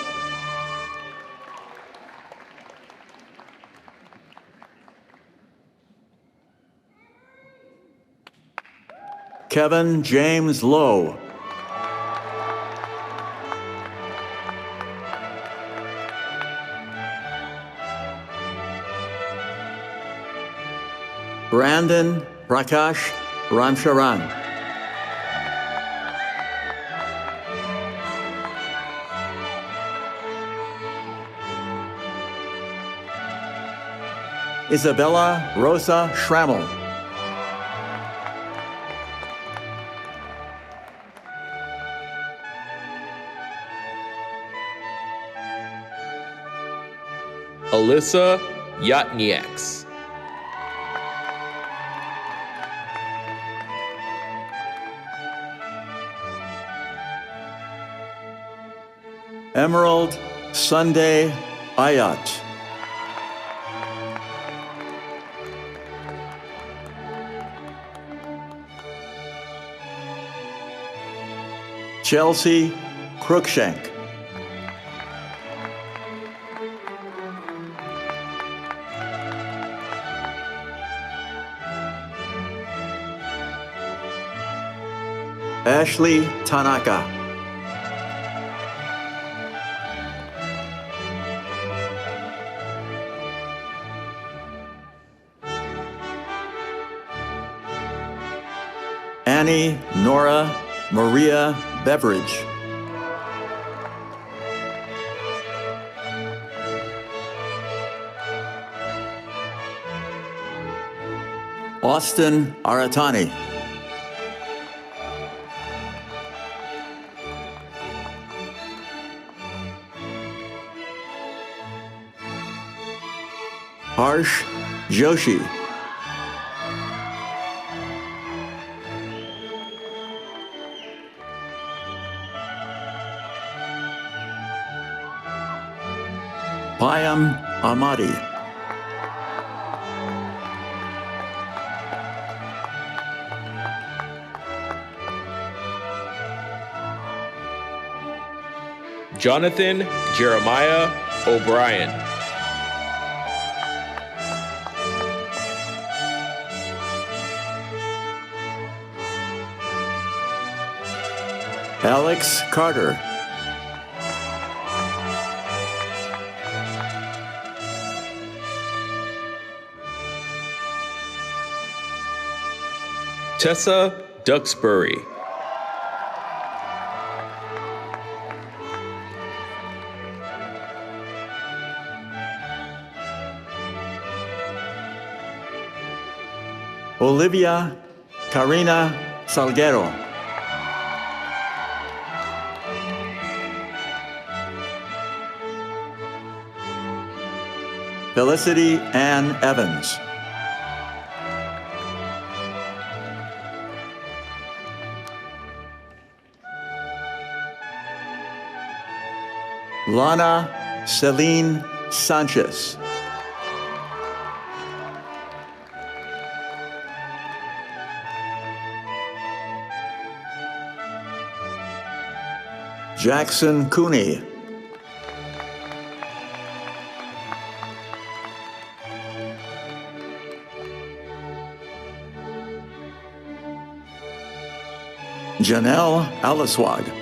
Kevin James Lowe. Brandon Prakash Ramcharan. Isabella Rosa Schrammel. Alyssa Yatnieks. Emerald Sunday Ayat. Chelsea Cruikshank. Ashley Tanaka. Annie Nora Maria Beveridge. Austin Aratani. Harsh Joshi. Payam Ahmadi. Jonathan Jeremiah O'Brien. Alex Carter. Tessa Duxbury. Olivia Karina Salguero. Felicity Ann Evans. Lana Celine Sanchez. Jackson Cooney. Janelle Alaswag.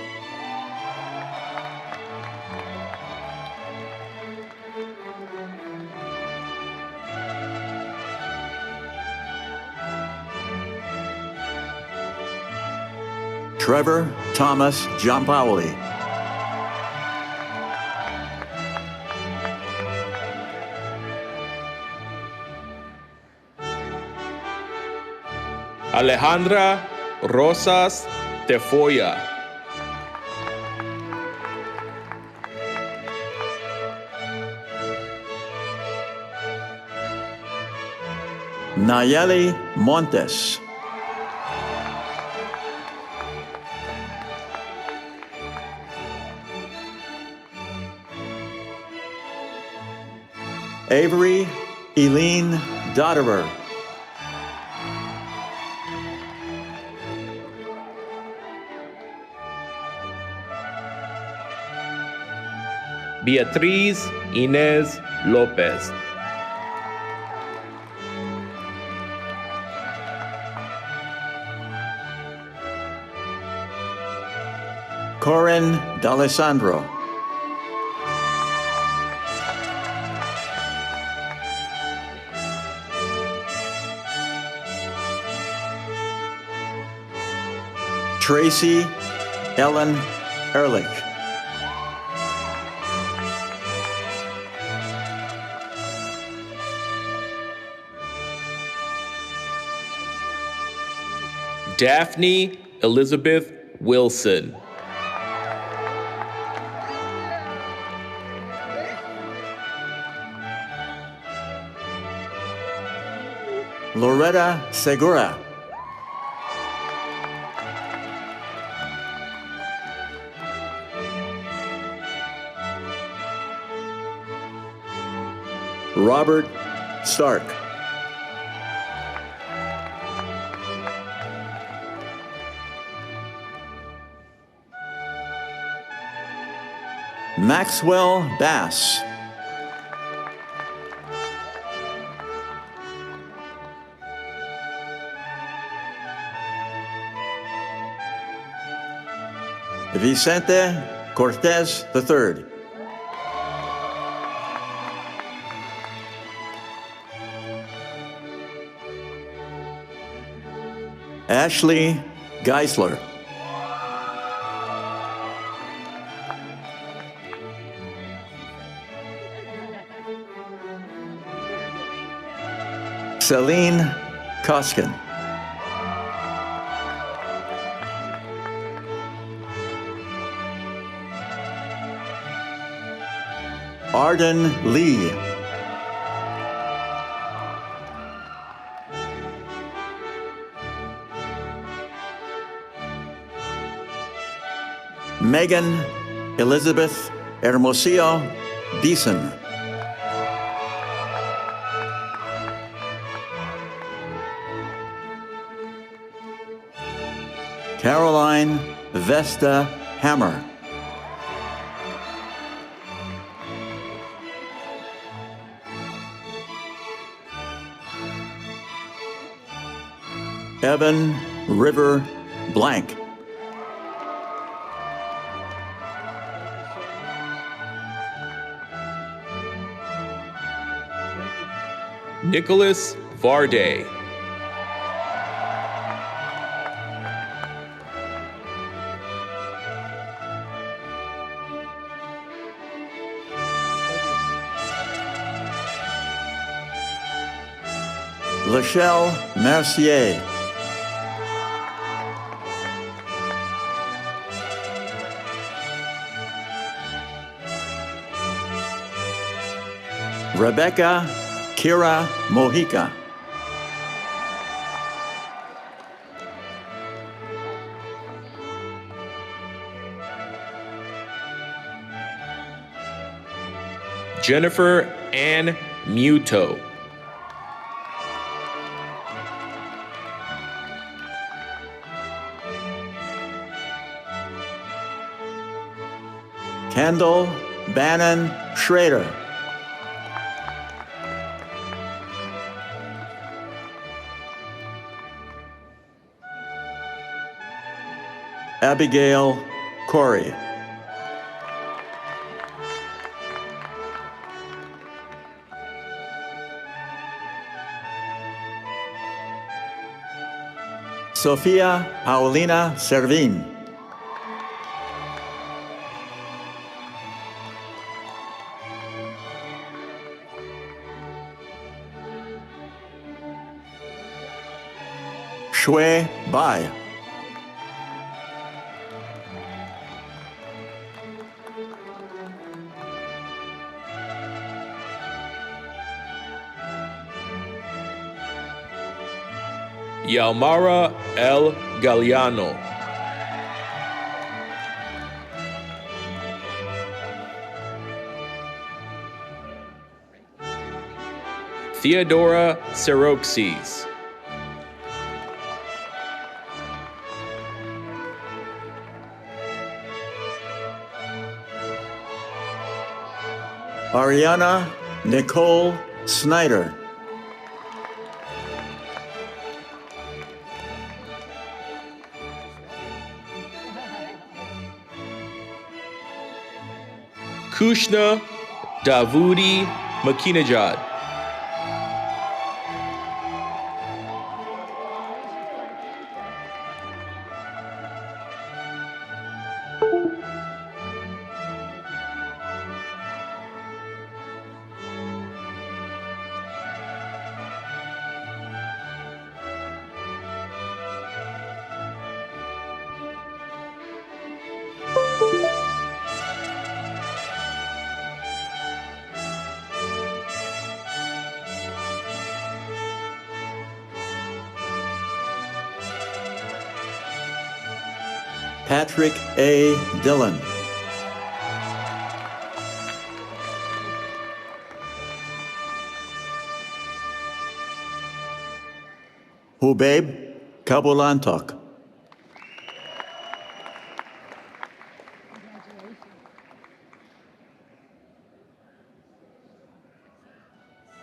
Trevor Thomas Giampaoli. Alejandra Rosas Tefoya. Nayeli Montes. Avery Eileen Dotterer. Beatriz Inez Lopez. Corin D'Alessandro. Tracy Ellen Ehrlich. Daphne Elizabeth Wilson. Loretta Segura. Robert Stark. Maxwell Bass. Vicente Cortez III. Ashley Geisler. Celine Koskin. Arden Lee. Megan Elizabeth Hermosillo Beeson. Caroline Vesta Hammer. Evan River Blank. Nicholas Varday. Lachelle Mercier. Rebecca Kira Mojica. Jennifer Ann Muto. Kendall Bannon Schrader. Abigail Corey. Sofia Paulina Servin. Shui Bai. Yalmara L. Galliano. Theodora Seroxes. Ariana Nicole Snyder. Kushna Davudi Makinajad. Patrick A. Dillon. Hubeib Kabulantok.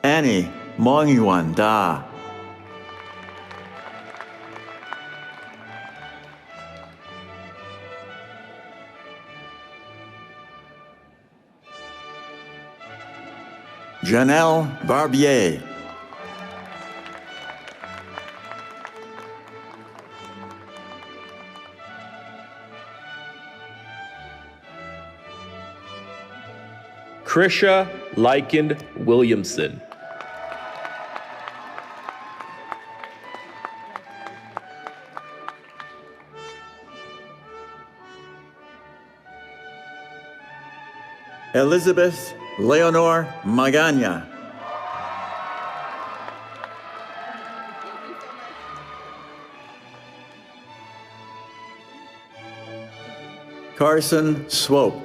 Annie Mongyuan Da. Janelle Barbier. Krisha Lyken Williamson. Elizabeth Leonor Magana. Carson Swope.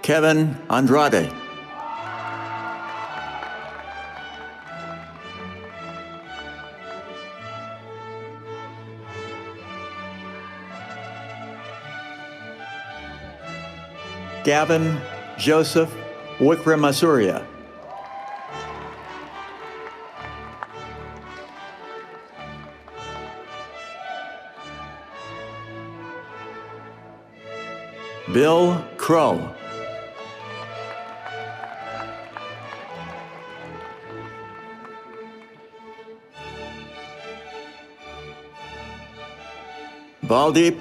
Kevin Andrade. Gavin Joseph Wickramasuriya. Bill Crow. Baldeep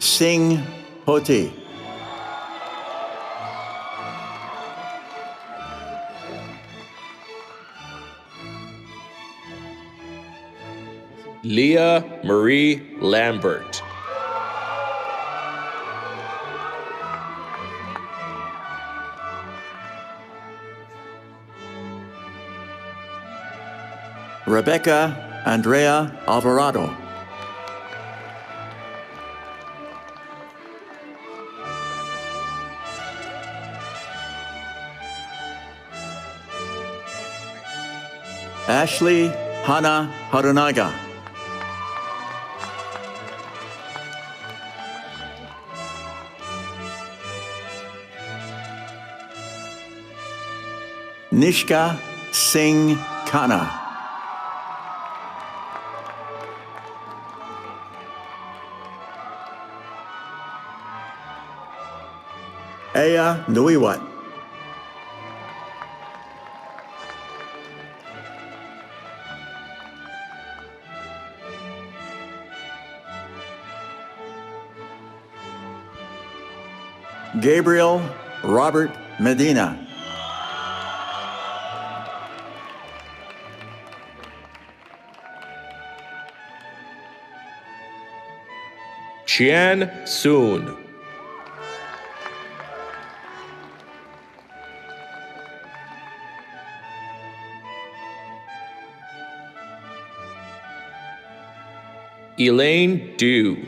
Singh Hoti. Leah Marie Lambert. Rebecca Andrea Alvarado. Ashley Hana Harunaga. Nishka Singh Khanna. Aya Nuiwat. Gabriel Robert Medina. Chian Soon. Elaine Dew.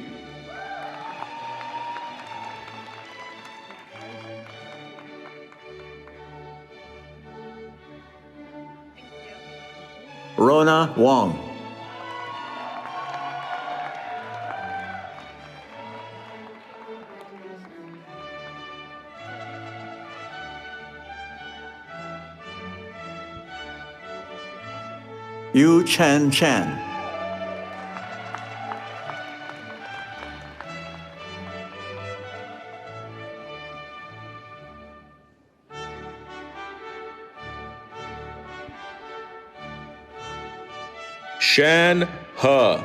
Rona Wong. Yu Chen Chen. Shan He.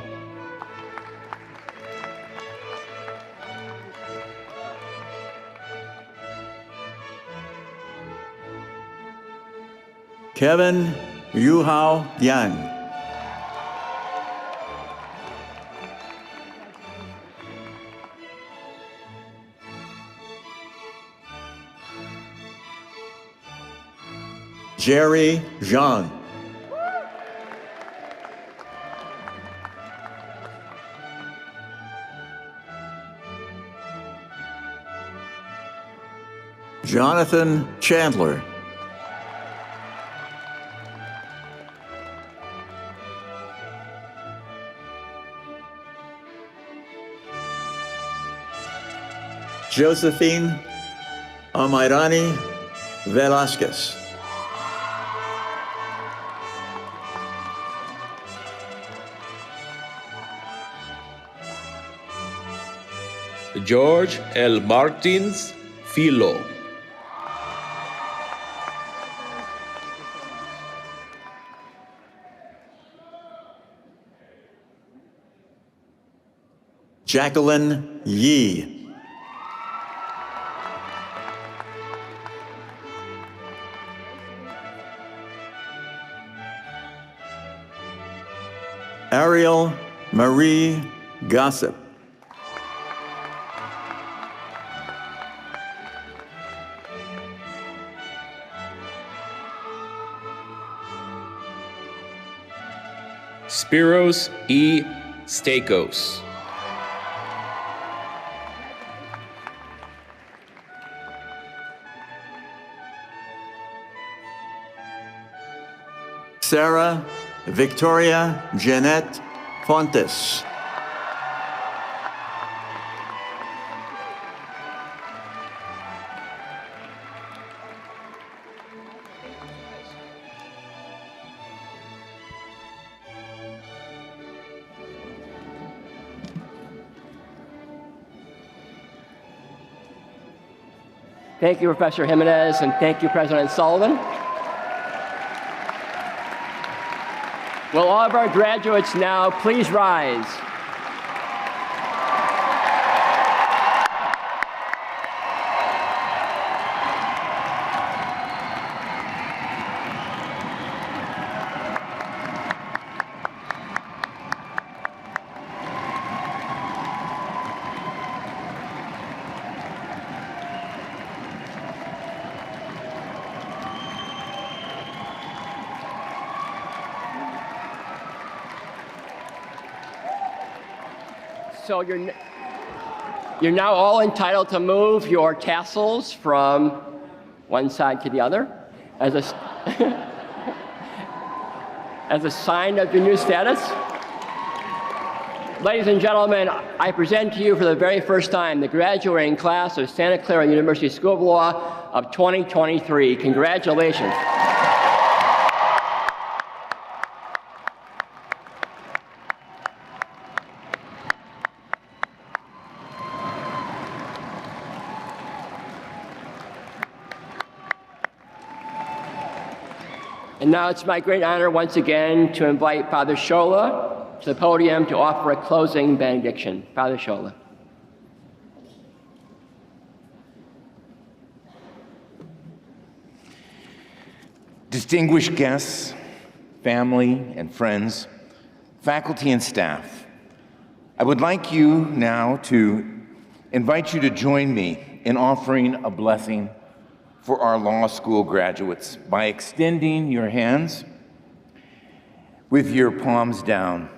Kevin Yuhao Yang. Jerry Zhang. Jonathan Chandler. Josephine Amairani Velasquez. George L. Martins Filo. Jacqueline Yee. Ariel Marie Gossip. Spiros E. Stakos. Sarah Victoria Jeanette Fontes. Thank you, Professor Jimenez, and thank you, President Sullivan. Will all of our graduates now please rise? So you're now all entitled to move your tassels from one side to the other as a sign of your new status. Ladies and gentlemen, I present to you for the very first time the graduating class of Santa Clara University School of Law of 2023. Congratulations. And now it's my great honor once again to invite Father Shola to the podium to offer a closing benediction. Father Shola. Distinguished guests, family and friends, faculty and staff, I would like you now to invite you to join me in offering a blessing for our law school graduates by extending your hands with your palms down.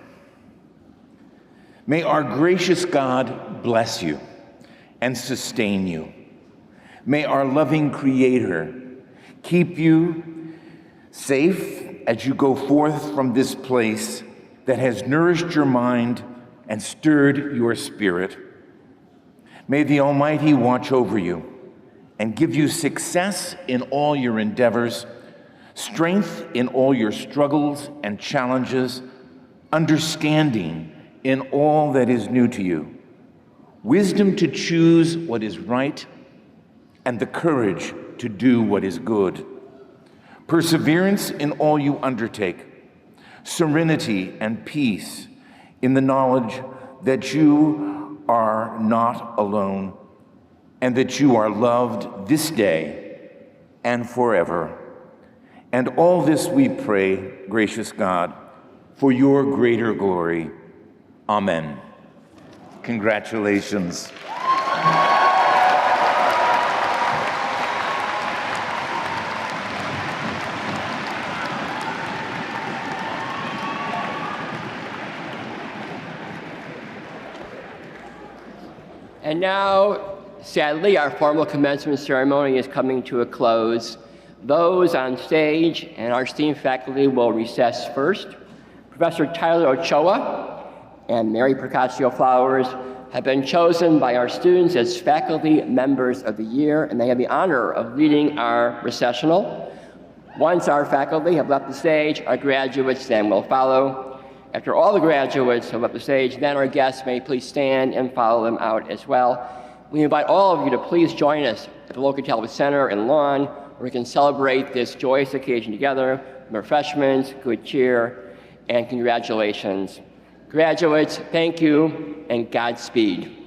May our gracious God bless you and sustain you. May our loving Creator keep you safe as you go forth from this place that has nourished your mind and stirred your spirit. May the Almighty watch over you and give you success in all your endeavors, strength in all your struggles and challenges, understanding in all that is new to you, wisdom to choose what is right, and the courage to do what is good, perseverance in all you undertake, serenity and peace in the knowledge that you are not alone, and that you are loved this day and forever. And all this we pray, gracious God, for your greater glory. Amen. Congratulations. And now, sadly, our formal commencement ceremony is coming to a close. Those on stage and our esteemed faculty will recess first. Professor Tyler Ochoa and Mary Procaccio Flowers have been chosen by our students as faculty members of the year, and they have the honor of leading our recessional. Once our faculty have left the stage, our graduates then will follow. After all the graduates have left the stage, then our guests may please stand and follow them out as well. We invite all of you to please join us at the local Talbot Center and lawn, where we can celebrate this joyous occasion together with refreshments, good cheer, and congratulations. Graduates, thank you and Godspeed.